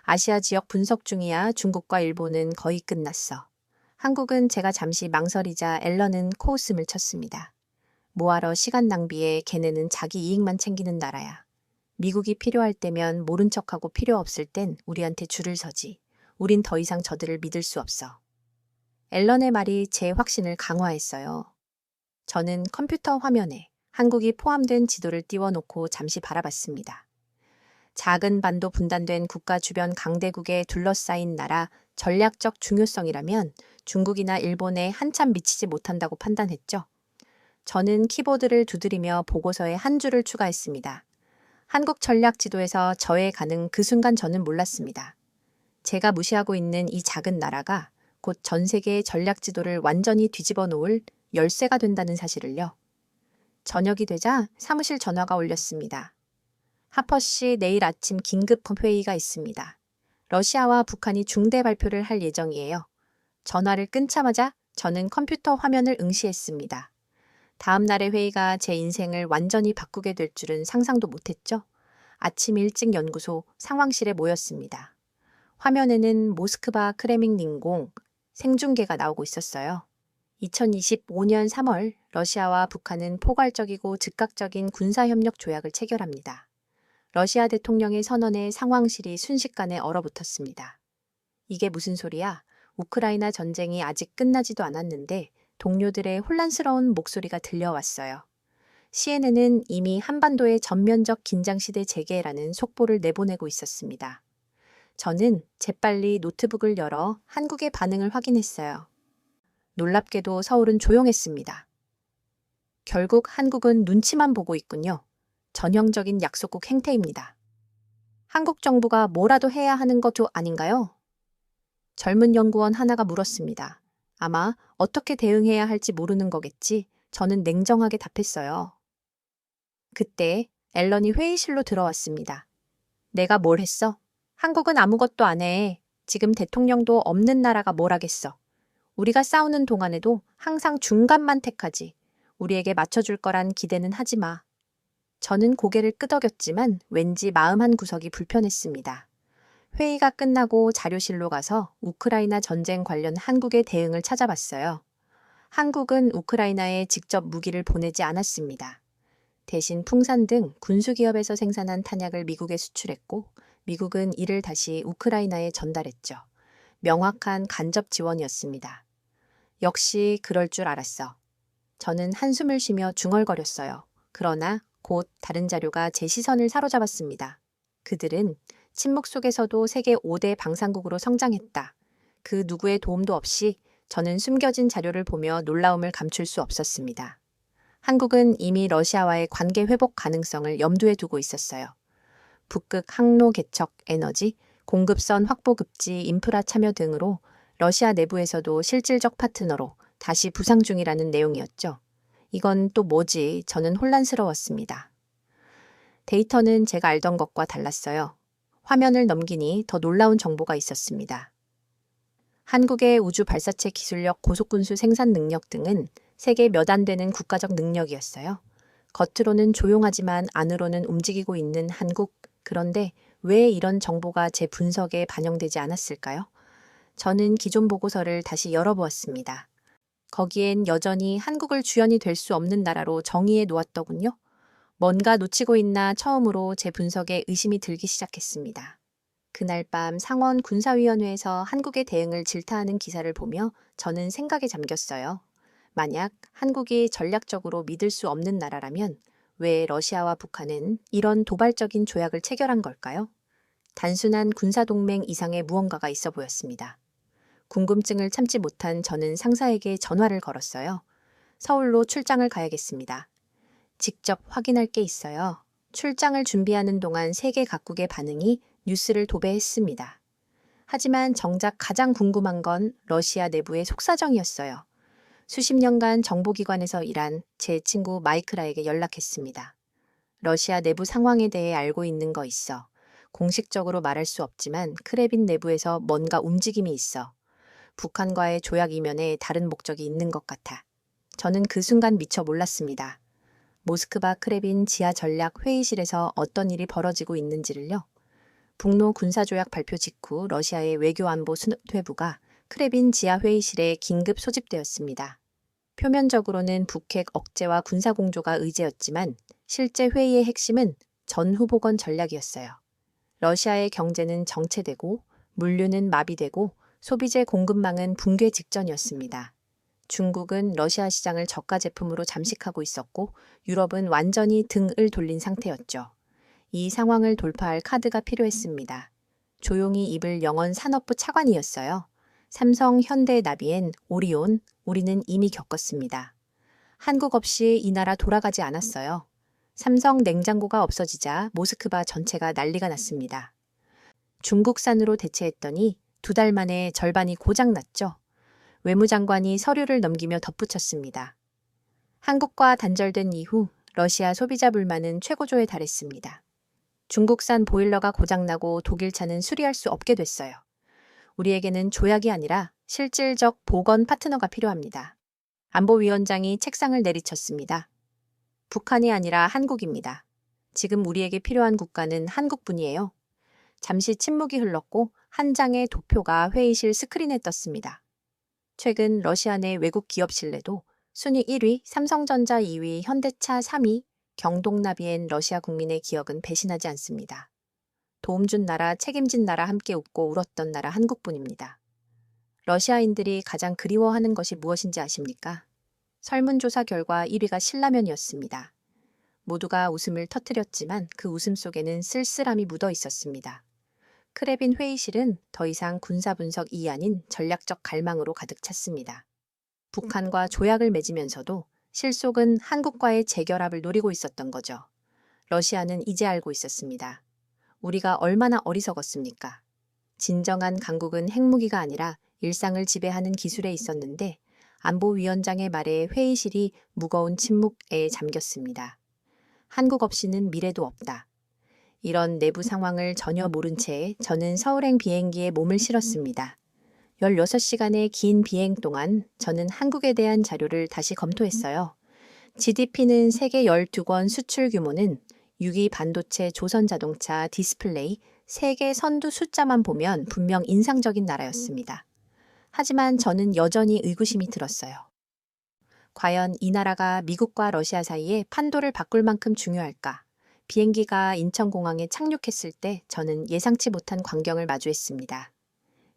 아시아 지역 분석 중이야. 중국과 일본은 거의 끝났어. 한국은 제가 잠시 망설이자 앨런은 코웃음을 쳤습니다. 뭐하러 시간 낭비해. 걔네는 자기 이익만 챙기는 나라야. 미국이 필요할 때면 모른 척하고 필요 없을 땐 우리한테 줄을 서지. 우린 더 이상 저들을 믿을 수 없어. 앨런의 말이 제 확신을 강화했어요. 저는 컴퓨터 화면에 한국이 포함된 지도를 띄워놓고 잠시 바라봤습니다. 작은 반도 분단된 국가 주변 강대국에 둘러싸인 나라 전략적 중요성이라면 중국이나 일본에 한참 미치지 못한다고 판단했죠. 저는 키보드를 두드리며 보고서에 한 줄을 추가했습니다. 한국 전략 지도에서 저에 가는 그 순간 저는 몰랐습니다. 제가 무시하고 있는 이 작은 나라가 곧 전 세계의 전략 지도를 완전히 뒤집어 놓을 열쇠가 된다는 사실을요. 저녁이 되자 사무실 전화가 울렸습니다. 하퍼 씨, 내일 아침 긴급 회의가 있습니다. 러시아와 북한이 중대 발표를 할 예정이에요. 전화를 끊자마자 저는 컴퓨터 화면을 응시했습니다. 다음 날의 회의가 제 인생을 완전히 바꾸게 될 줄은 상상도 못했죠. 아침 일찍 연구소 상황실에 모였습니다. 화면에는 모스크바 크레밍린궁 생중계가 나오고 있었어요. 2025년 3월 러시아와 북한은 포괄적이고 즉각적인 군사협력 조약을 체결합니다. 러시아 대통령의 선언에 상황실이 순식간에 얼어붙었습니다. 이게 무슨 소리야? 우크라이나 전쟁이 아직 끝나지도 않았는데 동료들의 혼란스러운 목소리가 들려왔어요. CNN은 이미 한반도의 전면적 긴장시대 재개라는 속보를 내보내고 있었습니다. 저는 재빨리 노트북을 열어 한국의 반응을 확인했어요. 놀랍게도 서울은 조용했습니다. 결국 한국은 눈치만 보고 있군요. 전형적인 약소국 행태입니다. 한국 정부가 뭐라도 해야 하는 것도 아닌가요? 젊은 연구원 하나가 물었습니다. 아마 어떻게 대응해야 할지 모르는 거겠지. 저는 냉정하게 답했어요. 그때 앨런이 회의실로 들어왔습니다. 내가 뭘 했어? 한국은 아무것도 안 해. 지금 대통령도 없는 나라가 뭘 하겠어. 우리가 싸우는 동안에도 항상 중간만 택하지. 우리에게 맞춰줄 거란 기대는 하지 마. 저는 고개를 끄덕였지만 왠지 마음 한 구석이 불편했습니다. 회의가 끝나고 자료실로 가서 우크라이나 전쟁 관련 한국의 대응을 찾아봤어요. 한국은 우크라이나에 직접 무기를 보내지 않았습니다. 대신 풍산 등 군수기업에서 생산한 탄약을 미국에 수출했고 미국은 이를 다시 우크라이나에 전달했죠. 명확한 간접 지원이었습니다. 역시 그럴 줄 알았어. 저는 한숨을 쉬며 중얼거렸어요. 그러나 곧 다른 자료가 제 시선을 사로잡았습니다. 그들은 침묵 속에서도 세계 5대 방산국으로 성장했다. 그 누구의 도움도 없이 저는 숨겨진 자료를 보며 놀라움을 감출 수 없었습니다. 한국은 이미 러시아와의 관계 회복 가능성을 염두에 두고 있었어요. 북극 항로 개척, 에너지, 공급선 확보 급지, 인프라 참여 등으로 러시아 내부에서도 실질적 파트너로 다시 부상 중이라는 내용이었죠. 이건 또 뭐지? 저는 혼란스러웠습니다. 데이터는 제가 알던 것과 달랐어요. 화면을 넘기니 더 놀라운 정보가 있었습니다. 한국의 우주 발사체 기술력, 고속군수 생산 능력 등은 세계 몇 안 되는 국가적 능력이었어요. 겉으로는 조용하지만 안으로는 움직이고 있는 한국. 그런데 왜 이런 정보가 제 분석에 반영되지 않았을까요? 저는 기존 보고서를 다시 열어보았습니다. 거기엔 여전히 한국을 주연이 될 수 없는 나라로 정의해 놓았더군요. 뭔가 놓치고 있나 처음으로 제 분석에 의심이 들기 시작했습니다. 그날 밤 상원 군사위원회에서 한국의 대응을 질타하는 기사를 보며 저는 생각에 잠겼어요. 만약 한국이 전략적으로 믿을 수 없는 나라라면 왜 러시아와 북한은 이런 도발적인 조약을 체결한 걸까요? 단순한 군사동맹 이상의 무언가가 있어 보였습니다. 궁금증을 참지 못한 저는 상사에게 전화를 걸었어요. 서울로 출장을 가야겠습니다. 직접 확인할 게 있어요. 출장을 준비하는 동안 세계 각국의 반응이 뉴스를 도배했습니다. 하지만 정작 가장 궁금한 건 러시아 내부의 속사정이었어요. 수십 년간 정보기관에서 일한 제 친구 마이크라에게 연락했습니다. 러시아 내부 상황에 대해 알고 있는 거 있어. 공식적으로 말할 수 없지만 크레빈 내부에서 뭔가 움직임이 있어. 북한과의 조약 이면에 다른 목적이 있는 것 같아. 저는 그 순간 미처 몰랐습니다. 모스크바 크레빈 지하 전략 회의실에서 어떤 일이 벌어지고 있는지를요. 북로 군사조약 발표 직후 러시아의 외교안보 수뇌부가 크레빈 지하 회의실에 긴급 소집되었습니다. 표면적으로는 북핵 억제와 군사공조가 의제였지만 실제 회의의 핵심은 전 후보건 전략이었어요. 러시아의 경제는 정체되고 물류는 마비되고 소비재 공급망은 붕괴 직전이었습니다. 중국은 러시아 시장을 저가 제품으로 잠식하고 있었고 유럽은 완전히 등을 돌린 상태였죠. 이 상황을 돌파할 카드가 필요했습니다. 조용히 입을 영원 산업부 차관이었어요. 삼성, 현대, 나비엔, 오리온, 우리는 이미 겪었습니다. 한국 없이 이 나라 돌아가지 않았어요. 삼성 냉장고가 없어지자 모스크바 전체가 난리가 났습니다. 중국산으로 대체했더니 2달 만에 절반이 고장났죠. 외무장관이 서류를 넘기며 덧붙였습니다. 한국과 단절된 이후 러시아 소비자 불만은 최고조에 달했습니다. 중국산 보일러가 고장나고 독일차는 수리할 수 없게 됐어요. 우리에게는 조약이 아니라 실질적 보건 파트너가 필요합니다. 안보위원장이 책상을 내리쳤습니다. 북한이 아니라 한국입니다. 지금 우리에게 필요한 국가는 한국뿐이에요. 잠시 침묵이 흘렀고 한 장의 도표가 회의실 스크린에 떴습니다. 최근 러시아 내 외국 기업 신뢰도 순위 1위, 삼성전자 2위, 현대차 3위, 경동나비엔 러시아 국민의 기억은 배신하지 않습니다. 도움 준 나라, 책임진 나라, 함께 웃고 울었던 나라 한국뿐입니다. 러시아인들이 가장 그리워하는 것이 무엇인지 아십니까? 설문조사 결과 1위가 신라면이었습니다. 모두가 웃음을 터뜨렸지만 그 웃음 속에는 쓸쓸함이 묻어 있었습니다. 크레빈 회의실은 더 이상 군사 분석이 아닌 전략적 갈망으로 가득 찼습니다. 북한과 조약을 맺으면서도 실속은 한국과의 재결합을 노리고 있었던 거죠. 러시아는 이제 알고 있었습니다. 우리가 얼마나 어리석었습니까? 진정한 강국은 핵무기가 아니라 일상을 지배하는 기술에 있었는데 안보위원장의 말에 회의실이 무거운 침묵에 잠겼습니다. 한국 없이는 미래도 없다. 이런 내부 상황을 전혀 모른 채 저는 서울행 비행기에 몸을 실었습니다. 16시간의 긴 비행 동안 저는 한국에 대한 자료를 다시 검토했어요. GDP는 세계 12권, 수출 규모는 6위 반도체, 조선자동차, 디스플레이, 세계 선두 숫자만 보면 분명 인상적인 나라였습니다. 하지만 저는 여전히 의구심이 들었어요. 과연 이 나라가 미국과 러시아 사이에 판도를 바꿀 만큼 중요할까? 비행기가 인천공항에 착륙했을 때 저는 예상치 못한 광경을 마주했습니다.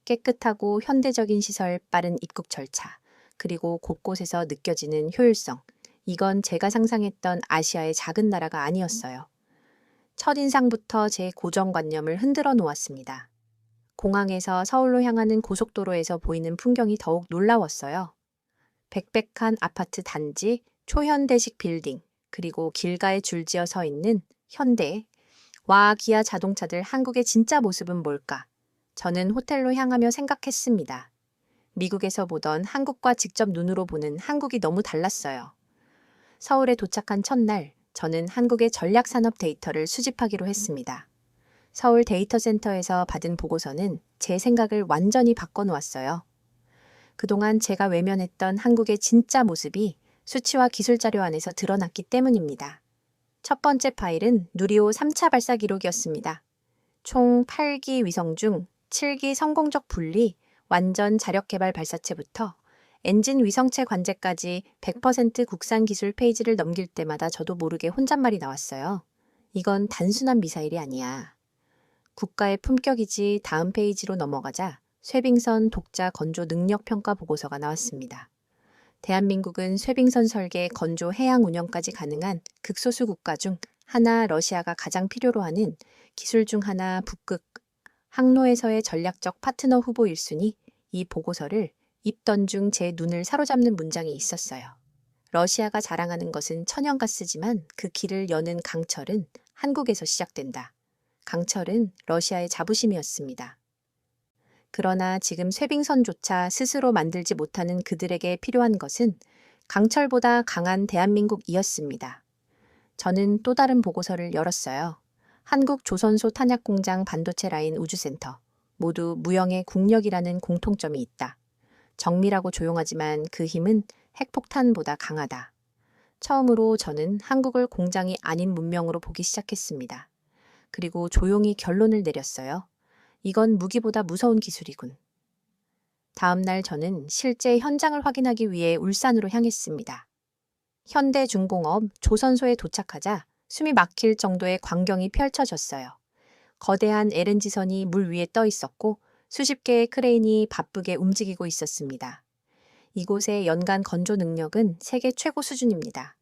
깨끗하고 현대적인 시설, 빠른 입국 절차, 그리고 곳곳에서 느껴지는 효율성. 이건 제가 상상했던 아시아의 작은 나라가 아니었어요. 첫인상부터 제 고정관념을 흔들어 놓았습니다. 공항에서 서울로 향하는 고속도로에서 보이는 풍경이 더욱 놀라웠어요. 빽빽한 아파트 단지, 초현대식 빌딩, 그리고 길가에 줄지어 서 있는 현대, 와 기아 자동차들. 한국의 진짜 모습은 뭘까? 저는 호텔로 향하며 생각했습니다. 미국에서 보던 한국과 직접 눈으로 보는 한국이 너무 달랐어요. 서울에 도착한 첫날, 저는 한국의 전략산업 데이터를 수집하기로 했습니다. 서울 데이터센터에서 받은 보고서는 제 생각을 완전히 바꿔놓았어요. 그동안 제가 외면했던 한국의 진짜 모습이 수치와 기술 자료 안에서 드러났기 때문입니다. 첫 번째 파일은 누리호 3차 발사 기록이었습니다. 총 8기 위성 중 7기 성공적 분리, 완전 자력개발 발사체부터 엔진 위성체 관제까지 100% 국산 기술 페이지를 넘길 때마다 저도 모르게 혼잣말이 나왔어요. 이건 단순한 미사일이 아니야. 국가의 품격이지. 다음 페이지로 넘어가자 쇠빙선 독자 건조 능력 평가 보고서가 나왔습니다. 대한민국은 쇠빙선 설계, 건조, 해양 운영까지 가능한 극소수 국가 중 하나, 러시아가 가장 필요로 하는 기술 중 하나, 북극, 항로에서의 전략적 파트너 후보 1순위. 이 보고서를 입던 중 제 눈을 사로잡는 문장이 있었어요. 러시아가 자랑하는 것은 천연가스지만 그 길을 여는 강철은 한국에서 시작된다. 강철은 러시아의 자부심이었습니다. 그러나 지금 쇠빙선조차 스스로 만들지 못하는 그들에게 필요한 것은 강철보다 강한 대한민국이었습니다. 저는 또 다른 보고서를 열었어요. 한국 조선소 탄약공장, 반도체 라인, 우주센터. 모두 무형의 국력이라는 공통점이 있다. 정밀하고 조용하지만 그 힘은 핵폭탄보다 강하다. 처음으로 저는 한국을 공장이 아닌 문명으로 보기 시작했습니다. 그리고 조용히 결론을 내렸어요. 이건 무기보다 무서운 기술이군. 다음 날 저는 실제 현장을 확인하기 위해 울산으로 향했습니다. 현대중공업 조선소에 도착하자 숨이 막힐 정도의 광경이 펼쳐졌어요. 거대한 LNG선이 물 위에 떠 있었고 수십 개의 크레인이 바쁘게 움직이고 있었습니다. 이곳의 연간 건조 능력은 세계 최고 수준입니다.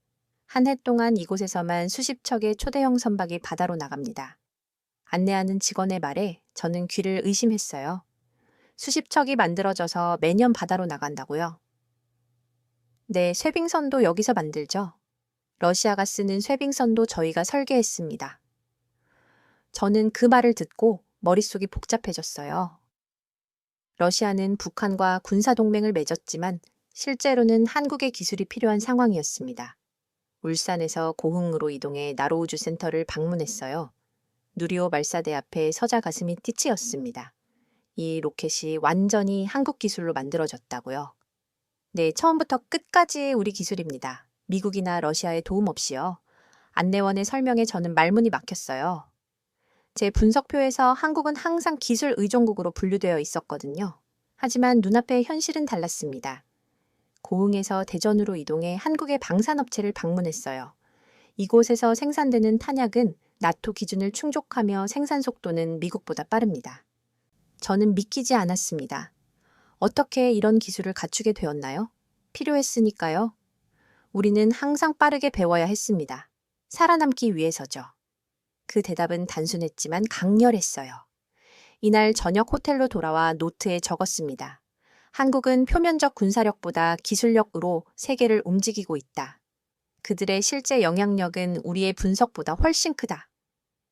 한 해 동안 이곳에서만 수십 척의 초대형 선박이 바다로 나갑니다. 안내하는 직원의 말에 저는 귀를 의심했어요. 수십 척이 만들어져서 매년 바다로 나간다고요? 네, 쇠빙선도 여기서 만들죠. 러시아가 쓰는 쇠빙선도 저희가 설계했습니다. 저는 그 말을 듣고 머릿속이 복잡해졌어요. 러시아는 북한과 군사동맹을 맺었지만 실제로는 한국의 기술이 필요한 상황이었습니다. 울산에서 고흥으로 이동해 나로우주센터를 방문했어요. 누리호 발사대 앞에 서자 가슴이 띠치였습니다. 이 로켓이 완전히 한국 기술로 만들어졌다고요. 네, 처음부터 끝까지 우리 기술입니다. 미국이나 러시아의 도움 없이요. 안내원의 설명에 저는 말문이 막혔어요. 제 분석표에서 한국은 항상 기술 의존국으로 분류되어 있었거든요. 하지만 눈앞의 현실은 달랐습니다. 고흥에서 대전으로 이동해 한국의 방산업체를 방문했어요. 이곳에서 생산되는 탄약은 나토 기준을 충족하며 생산 속도는 미국보다 빠릅니다. 저는 믿기지 않았습니다. 어떻게 이런 기술을 갖추게 되었나요? 필요했으니까요. 우리는 항상 빠르게 배워야 했습니다. 살아남기 위해서죠. 그 대답은 단순했지만 강렬했어요. 이날 저녁 호텔로 돌아와 노트에 적었습니다. 한국은 표면적 군사력보다 기술력으로 세계를 움직이고 있다. 그들의 실제 영향력은 우리의 분석보다 훨씬 크다.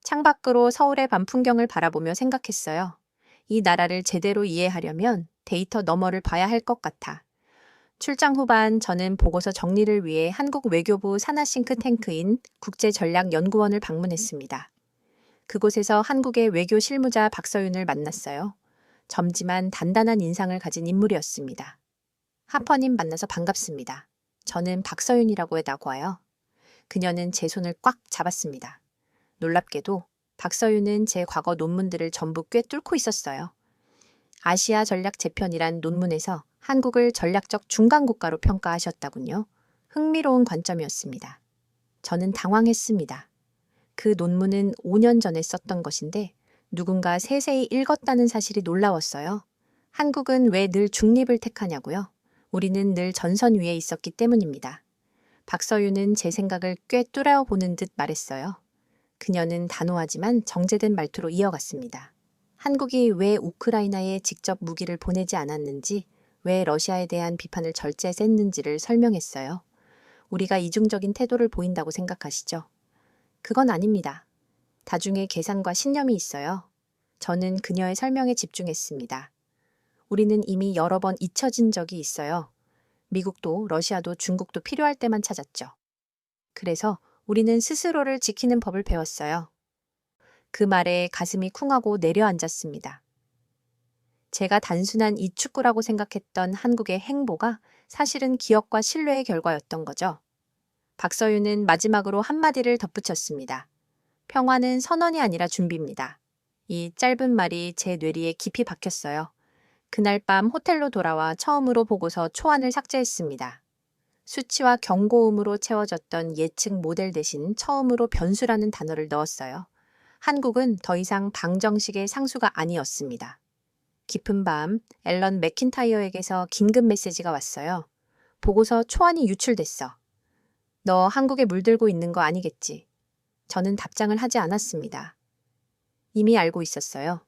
창밖으로 서울의 밤 풍경을 바라보며 생각했어요. 이 나라를 제대로 이해하려면 데이터 너머를 봐야 할 것 같아. 출장 후반 저는 보고서 정리를 위해 한국 외교부 산하 싱크탱크인 국제전략연구원을 방문했습니다. 그곳에서 한국의 외교 실무자 박서윤을 만났어요. 젊지만 단단한 인상을 가진 인물이었습니다. 하퍼님 만나서 반갑습니다. 저는 박서윤이라고 해다고요. 그녀는 제 손을 꽉 잡았습니다. 놀랍게도 박서윤은 제 과거 논문들을 전부 꿰뚫고 있었어요. 아시아 전략 재편이란 논문에서 한국을 전략적 중간 국가로 평가하셨다군요. 흥미로운 관점이었습니다. 저는 당황했습니다. 그 논문은 5년 전에 썼던 것인데 누군가 세세히 읽었다는 사실이 놀라웠어요. 한국은 왜 늘 중립을 택하냐고요? 우리는 늘 전선 위에 있었기 때문입니다. 박서윤은 제 생각을 꽤 뚫어보는 듯 말했어요. 그녀는 단호하지만 정제된 말투로 이어갔습니다. 한국이 왜 우크라이나에 직접 무기를 보내지 않았는지, 왜 러시아에 대한 비판을 절제 셌는지를 설명했어요. 우리가 이중적인 태도를 보인다고 생각하시죠? 그건 아닙니다. 다중의 계산과 신념이 있어요. 저는 그녀의 설명에 집중했습니다. 우리는 이미 여러 번 잊혀진 적이 있어요. 미국도 러시아도 중국도 필요할 때만 찾았죠. 그래서 우리는 스스로를 지키는 법을 배웠어요. 그 말에 가슴이 쿵하고 내려앉았습니다. 제가 단순한 이축구라고 생각했던 한국의 행보가 사실은 기억과 신뢰의 결과였던 거죠. 박서윤은 마지막으로 한마디를 덧붙였습니다. 평화는 선언이 아니라 준비입니다. 이 짧은 말이 제 뇌리에 깊이 박혔어요. 그날 밤 호텔로 돌아와 처음으로 보고서 초안을 삭제했습니다. 수치와 경고음으로 채워졌던 예측 모델 대신 처음으로 변수라는 단어를 넣었어요. 한국은 더 이상 방정식의 상수가 아니었습니다. 깊은 밤 앨런 맥킨타이어에게서 긴급 메시지가 왔어요. 보고서 초안이 유출됐어. 너 한국에 물들고 있는 거 아니겠지? 저는 답장을 하지 않았습니다. 이미 알고 있었어요.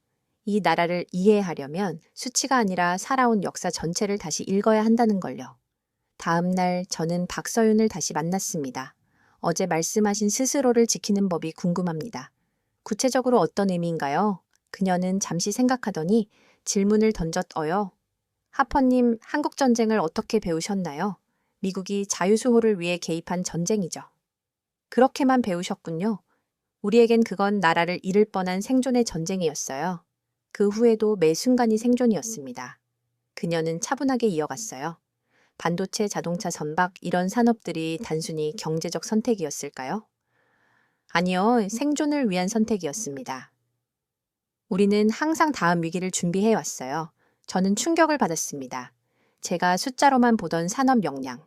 이 나라를 이해하려면 수치가 아니라 살아온 역사 전체를 다시 읽어야 한다는 걸요. 다음 날 저는 박서윤을 다시 만났습니다. 어제 말씀하신 스스로를 지키는 법이 궁금합니다. 구체적으로 어떤 의미인가요? 그녀는 잠시 생각하더니 질문을 던졌어요. 하퍼님, 한국전쟁을 어떻게 배우셨나요? 미국이 자유수호를 위해 개입한 전쟁이죠. 그렇게만 배우셨군요. 우리에겐 그건 나라를 잃을 뻔한 생존의 전쟁이었어요. 그 후에도 매 순간이 생존이었습니다. 그녀는 차분하게 이어갔어요. 반도체, 자동차, 선박 이런 산업들이 단순히 경제적 선택이었을까요? 아니요, 생존을 위한 선택이었습니다. 우리는 항상 다음 위기를 준비해 왔어요. 저는 충격을 받았습니다. 제가 숫자로만 보던 산업 역량,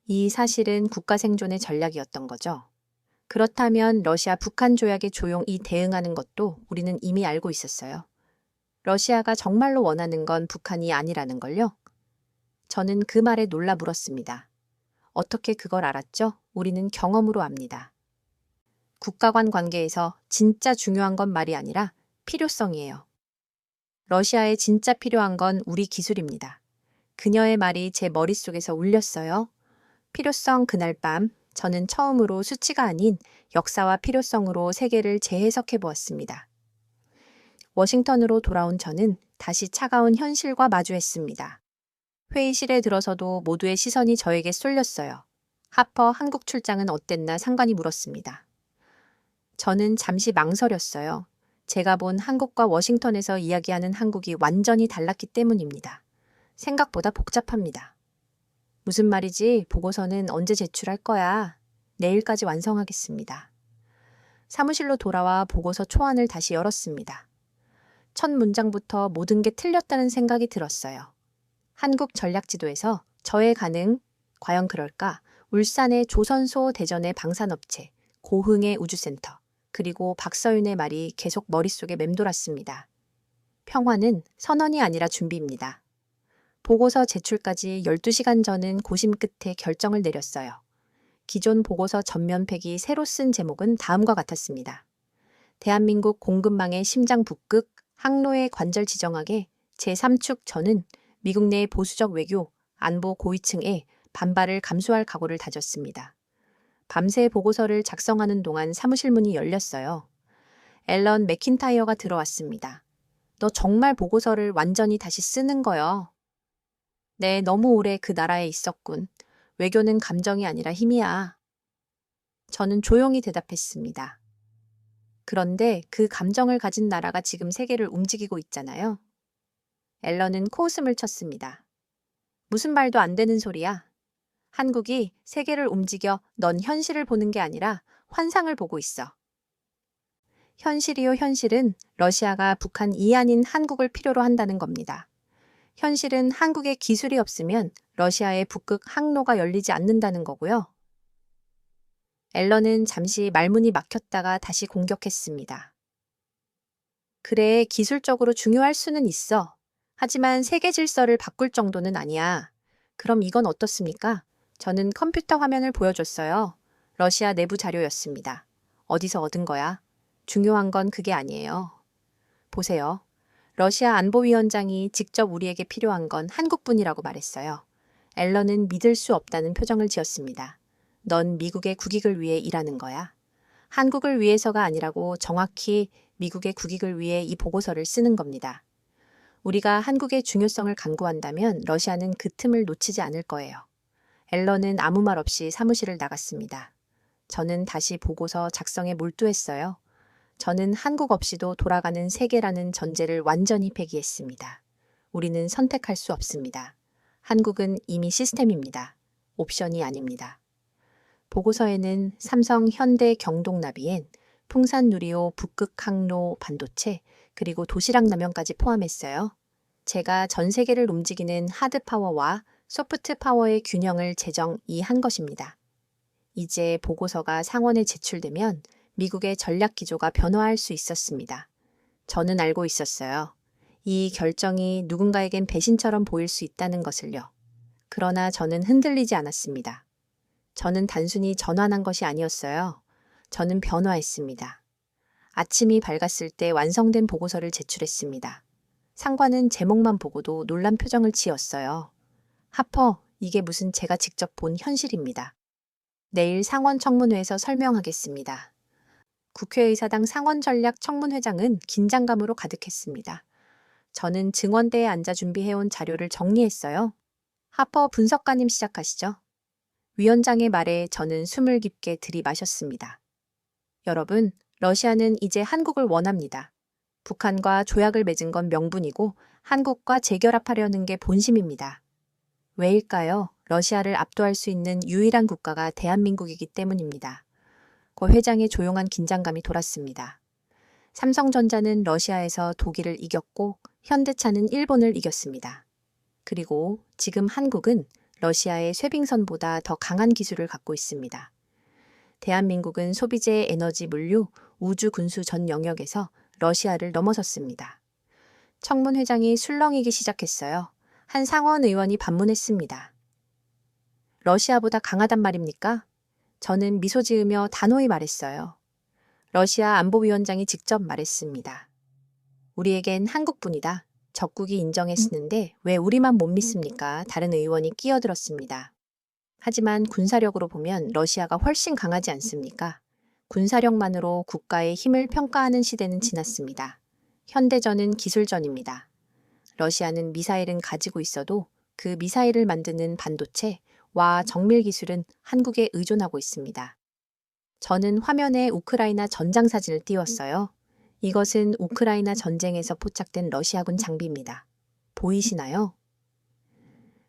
이 사실은 국가 생존의 전략이었던 거죠. 그렇다면 러시아 북한 조약에 조용히 대응하는 것도 우리는 이미 알고 있었어요. 러시아가 정말로 원하는 건 북한이 아니라는 걸요? 저는 그 말에 놀라 물었습니다. 어떻게 그걸 알았죠? 우리는 경험으로 압니다. 국가 간 관계에서 진짜 중요한 건 말이 아니라 필요성이에요. 러시아에 진짜 필요한 건 우리 기술입니다. 그녀의 말이 제 머릿속에서 울렸어요. 필요성. 그날 밤 저는 처음으로 수치가 아닌 역사와 필요성으로 세계를 재해석해 보았습니다. 워싱턴으로 돌아온 저는 다시 차가운 현실과 마주했습니다. 회의실에 들어서도 모두의 시선이 저에게 쏠렸어요. 하퍼 한국 출장은 어땠나 상관이 물었습니다. 저는 잠시 망설였어요. 제가 본 한국과 워싱턴에서 이야기하는 한국이 완전히 달랐기 때문입니다. 생각보다 복잡합니다. 무슨 말이지? 보고서는 언제 제출할 거야? 내일까지 완성하겠습니다. 사무실로 돌아와 보고서 초안을 다시 열었습니다. 첫 문장부터 모든 게 틀렸다는 생각이 들었어요. 한국 전략지도에서 저의 가능, 과연 그럴까? 울산의 조선소 대전의 방산업체, 고흥의 우주센터, 그리고 박서윤의 말이 계속 머릿속에 맴돌았습니다. 평화는 선언이 아니라 준비입니다. 보고서 제출까지 12시간 전은 고심 끝에 결정을 내렸어요. 기존 보고서 전면팩이 새로 쓴 제목은 다음과 같았습니다. 대한민국 공급망의 심장 북극, 항로의 관절 지정학에 제3축 저는 미국 내 보수적 외교, 안보 고위층에 반발을 감수할 각오를 다졌습니다. 밤새 보고서를 작성하는 동안 사무실 문이 열렸어요. 앨런 맥킨타이어가 들어왔습니다. 너 정말 보고서를 완전히 다시 쓰는 거요? 네, 너무 오래 그 나라에 있었군. 외교는 감정이 아니라 힘이야. 저는 조용히 대답했습니다. 그런데 그 감정을 가진 나라가 지금 세계를 움직이고 있잖아요. 앨런은 코웃음을 쳤습니다. 무슨 말도 안 되는 소리야. 한국이 세계를 움직여 넌 현실을 보는 게 아니라 환상을 보고 있어. 현실이요, 현실은 러시아가 북한 이 아닌 한국을 필요로 한다는 겁니다. 현실은 한국에 기술이 없으면 러시아의 북극 항로가 열리지 않는다는 거고요. 앨런은 잠시 말문이 막혔다가 다시 공격했습니다. 그래, 기술적으로 중요할 수는 있어. 하지만 세계 질서를 바꿀 정도는 아니야. 그럼 이건 어떻습니까? 저는 컴퓨터 화면을 보여줬어요. 러시아 내부 자료였습니다. 어디서 얻은 거야? 중요한 건 그게 아니에요. 보세요. 러시아 안보위원장이 직접 우리에게 필요한 건 한국뿐이라고 말했어요. 앨런은 믿을 수 없다는 표정을 지었습니다. 넌 미국의 국익을 위해 일하는 거야. 한국을 위해서가 아니라고 정확히 미국의 국익을 위해 이 보고서를 쓰는 겁니다. 우리가 한국의 중요성을 강구한다면 러시아는 그 틈을 놓치지 않을 거예요. 앨런은 아무 말 없이 사무실을 나갔습니다. 저는 다시 보고서 작성에 몰두했어요. 저는 한국 없이도 돌아가는 세계라는 전제를 완전히 폐기했습니다. 우리는 선택할 수 없습니다. 한국은 이미 시스템입니다. 옵션이 아닙니다. 보고서에는 삼성, 현대, 경동나비엔 풍산누리호, 북극항로, 반도체, 그리고 도시락라면까지 포함했어요. 제가 전 세계를 움직이는 하드파워와 소프트파워의 균형을 제정한 것입니다. 이제 보고서가 상원에 제출되면 미국의 전략 기조가 변화할 수 있었습니다. 저는 알고 있었어요. 이 결정이 누군가에겐 배신처럼 보일 수 있다는 것을요. 그러나 저는 흔들리지 않았습니다. 저는 단순히 전환한 것이 아니었어요. 저는 변화했습니다. 아침이 밝았을 때 완성된 보고서를 제출했습니다. 상관은 제목만 보고도 놀란 표정을 지었어요. 하퍼, 이게 무슨 제가 직접 본 현실입니다. 내일 상원 청문회에서 설명하겠습니다. 국회의사당 상원전략 청문회장은 긴장감으로 가득했습니다. 저는 증언대에 앉아 준비해온 자료를 정리했어요. 하퍼 분석가님 시작하시죠. 위원장의 말에 저는 숨을 깊게 들이마셨습니다. 여러분, 러시아는 이제 한국을 원합니다. 북한과 조약을 맺은 건 명분이고 한국과 재결합하려는 게 본심입니다. 왜일까요? 러시아를 압도할 수 있는 유일한 국가가 대한민국이기 때문입니다. 고 회장의 조용한 긴장감이 돌았습니다. 삼성전자는 러시아에서 독일을 이겼고 현대차는 일본을 이겼습니다. 그리고 지금 한국은 러시아의 쇠빙선보다 더 강한 기술을 갖고 있습니다. 대한민국은 소비재, 에너지, 물류, 우주, 군수 전 영역에서 러시아를 넘어섰습니다. 청문회장이 술렁이기 시작했어요. 한 상원 의원이 반문했습니다. 러시아보다 강하단 말입니까? 저는 미소 지으며 단호히 말했어요. 러시아 안보위원장이 직접 말했습니다. 우리에겐 한국뿐이다. 적국이 인정했는데 왜 우리만 못 믿습니까? 다른 의원이 끼어들었습니다. 하지만 군사력으로 보면 러시아가 훨씬 강하지 않습니까? 군사력만으로 국가의 힘을 평가하는 시대는 지났습니다. 현대전은 기술전입니다. 러시아는 미사일은 가지고 있어도 그 미사일을 만드는 반도체와 정밀 기술은 한국에 의존하고 있습니다. 저는 화면에 우크라이나 전장 사진을 띄웠어요. 이것은 우크라이나 전쟁에서 포착된 러시아군 장비입니다. 보이시나요?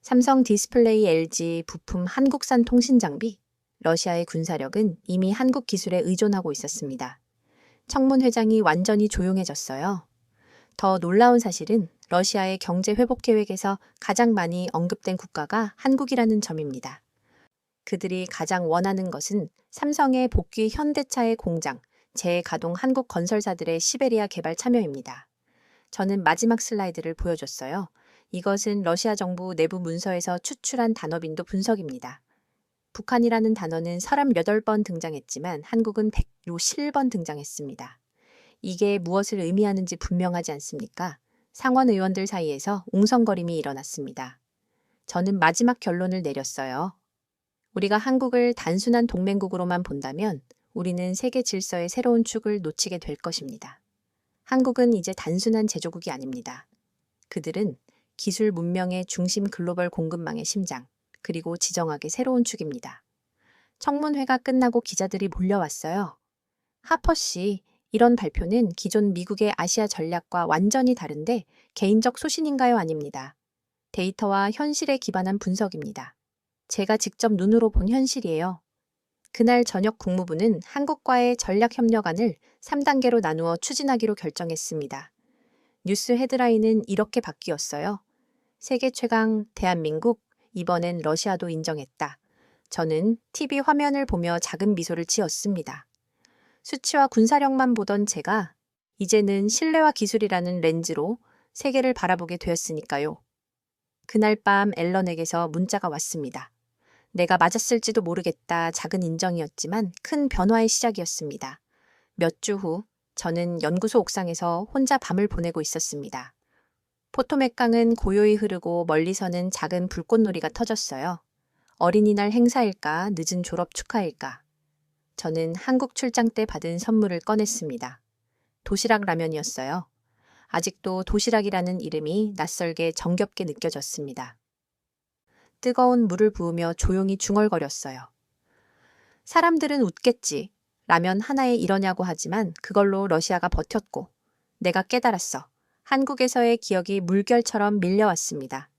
삼성 디스플레이, LG, 부품 한국산 통신 장비, 러시아의 군사력은 이미 한국 기술에 의존하고 있었습니다. 청문회장이 완전히 조용해졌어요. 더 놀라운 사실은 러시아의 경제 회복 계획에서 가장 많이 언급된 국가가 한국이라는 점입니다. 그들이 가장 원하는 것은 삼성의 복귀 현대차의 공장, 재가동 한국 건설사들의 시베리아 개발 참여입니다. 저는 마지막 슬라이드를 보여줬어요. 이것은 러시아 정부 내부 문서에서 추출한 단어빈도 분석입니다. 북한이라는 단어는 38번 등장했지만 한국은 107번 등장했습니다. 이게 무엇을 의미하는지 분명하지 않습니까? 상원 의원들 사이에서 웅성거림이 일어났습니다. 저는 마지막 결론을 내렸어요. 우리가 한국을 단순한 동맹국으로만 본다면 우리는 세계 질서의 새로운 축을 놓치게 될 것입니다. 한국은 이제 단순한 제조국이 아닙니다. 그들은 기술 문명의 중심 글로벌 공급망의 심장, 그리고 지정학의 새로운 축입니다. 청문회가 끝나고 기자들이 몰려왔어요. 하퍼 씨, 이런 발표는 기존 미국의 아시아 전략과 완전히 다른데 개인적 소신인가요? 아닙니다. 데이터와 현실에 기반한 분석입니다. 제가 직접 눈으로 본 현실이에요. 그날 저녁 국무부는 한국과의 전략협력안을 3단계로 나누어 추진하기로 결정했습니다. 뉴스 헤드라인은 이렇게 바뀌었어요. 세계 최강 대한민국, 이번엔 러시아도 인정했다. 저는 TV 화면을 보며 작은 미소를 지었습니다. 수치와 군사력만 보던 제가 이제는 신뢰와 기술이라는 렌즈로 세계를 바라보게 되었으니까요. 그날 밤 앨런에게서 문자가 왔습니다. 내가 맞았을지도 모르겠다. 작은 인정이었지만 큰 변화의 시작이었습니다. 몇 주 후 저는 연구소 옥상에서 혼자 밤을 보내고 있었습니다. 포토맥 강은 고요히 흐르고 멀리서는 작은 불꽃놀이가 터졌어요. 어린이날 행사일까, 늦은 졸업 축하일까. 저는 한국 출장 때 받은 선물을 꺼냈습니다. 도시락 라면이었어요. 아직도 도시락이라는 이름이 낯설게 정겹게 느껴졌습니다. 뜨거운 물을 부으며 조용히 중얼거렸어요. 사람들은 웃겠지. 라면 하나에 이러냐고 하지만 그걸로 러시아가 버텼고 내가 깨달았어. 한국에서의 기억이 물결처럼 밀려왔습니다.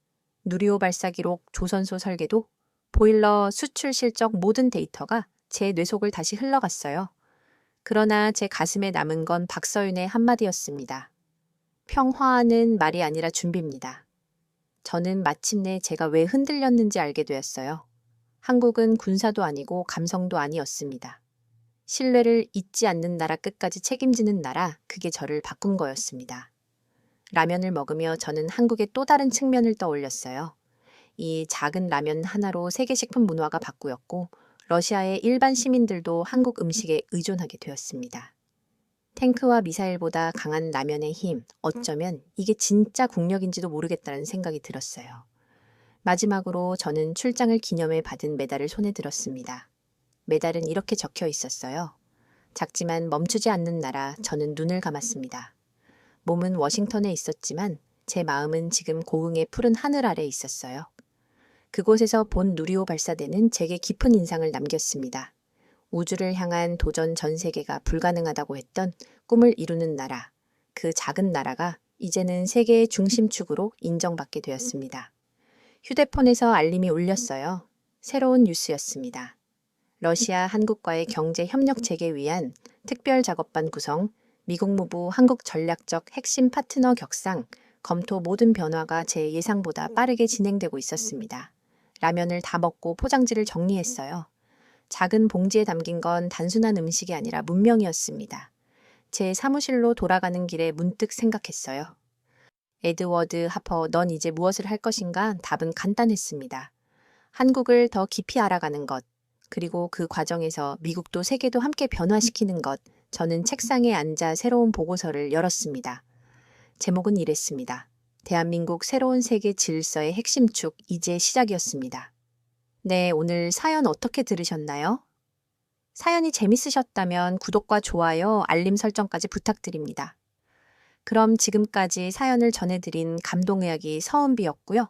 누리호 발사 기록, 조선소 설계도, 보일러 수출 실적 모든 데이터가 제 뇌속을 다시 흘러갔어요. 그러나 제 가슴에 남은 건 박서윤의 한마디였습니다. 평화는 말이 아니라 준비입니다. 저는 마침내 제가 왜 흔들렸는지 알게 되었어요. 한국은 군사도 아니고 감성도 아니었습니다. 신뢰를 잊지 않는 나라, 끝까지 책임지는 나라, 그게 저를 바꾼 거였습니다. 라면을 먹으며 저는 한국의 또 다른 측면을 떠올렸어요. 이 작은 라면 하나로 세계식품 문화가 바꾸었고 러시아의 일반 시민들도 한국 음식에 의존하게 되었습니다. 탱크와 미사일보다 강한 라면의 힘, 어쩌면 이게 진짜 국력인지도 모르겠다는 생각이 들었어요. 마지막으로 저는 출장을 기념해 받은 메달을 손에 들었습니다. 메달은 이렇게 적혀 있었어요. 작지만 멈추지 않는 나라, 저는 눈을 감았습니다. 몸은 워싱턴에 있었지만 제 마음은 지금 고흥의 푸른 하늘 아래 있었어요. 그곳에서 본 누리호 발사대는 제게 깊은 인상을 남겼습니다. 우주를 향한 도전, 전 세계가 불가능하다고 했던 꿈을 이루는 나라, 그 작은 나라가 이제는 세계의 중심축으로 인정받게 되었습니다. 휴대폰에서 알림이 울렸어요. 새로운 뉴스였습니다. 러시아 한국과의 경제 협력 재개 위한 특별 작업반 구성, 미국 무부 한국 전략적 핵심 파트너 격상, 검토 모든 변화가 제 예상보다 빠르게 진행되고 있었습니다. 라면을 다 먹고 포장지를 정리했어요. 작은 봉지에 담긴 건 단순한 음식이 아니라 문명이었습니다. 제 사무실로 돌아가는 길에 문득 생각했어요. 에드워드 하퍼, 넌 이제 무엇을 할 것인가? 답은 간단했습니다. 한국을 더 깊이 알아가는 것, 그리고 그 과정에서 미국도 세계도 함께 변화시키는 것. 저는 책상에 앉아 새로운 보고서를 열었습니다. 제목은 이랬습니다. 대한민국 새로운 세계 질서의 핵심 축, 이제 시작이었습니다. 네, 오늘 사연 어떻게 들으셨나요? 사연이 재밌으셨다면 구독과 좋아요, 알림 설정까지 부탁드립니다. 그럼 지금까지 사연을 전해드린 감동의학이 서은비였고요.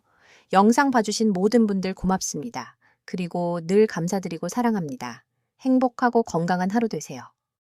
영상 봐주신 모든 분들 고맙습니다. 그리고 늘 감사드리고 사랑합니다. 행복하고 건강한 하루 되세요.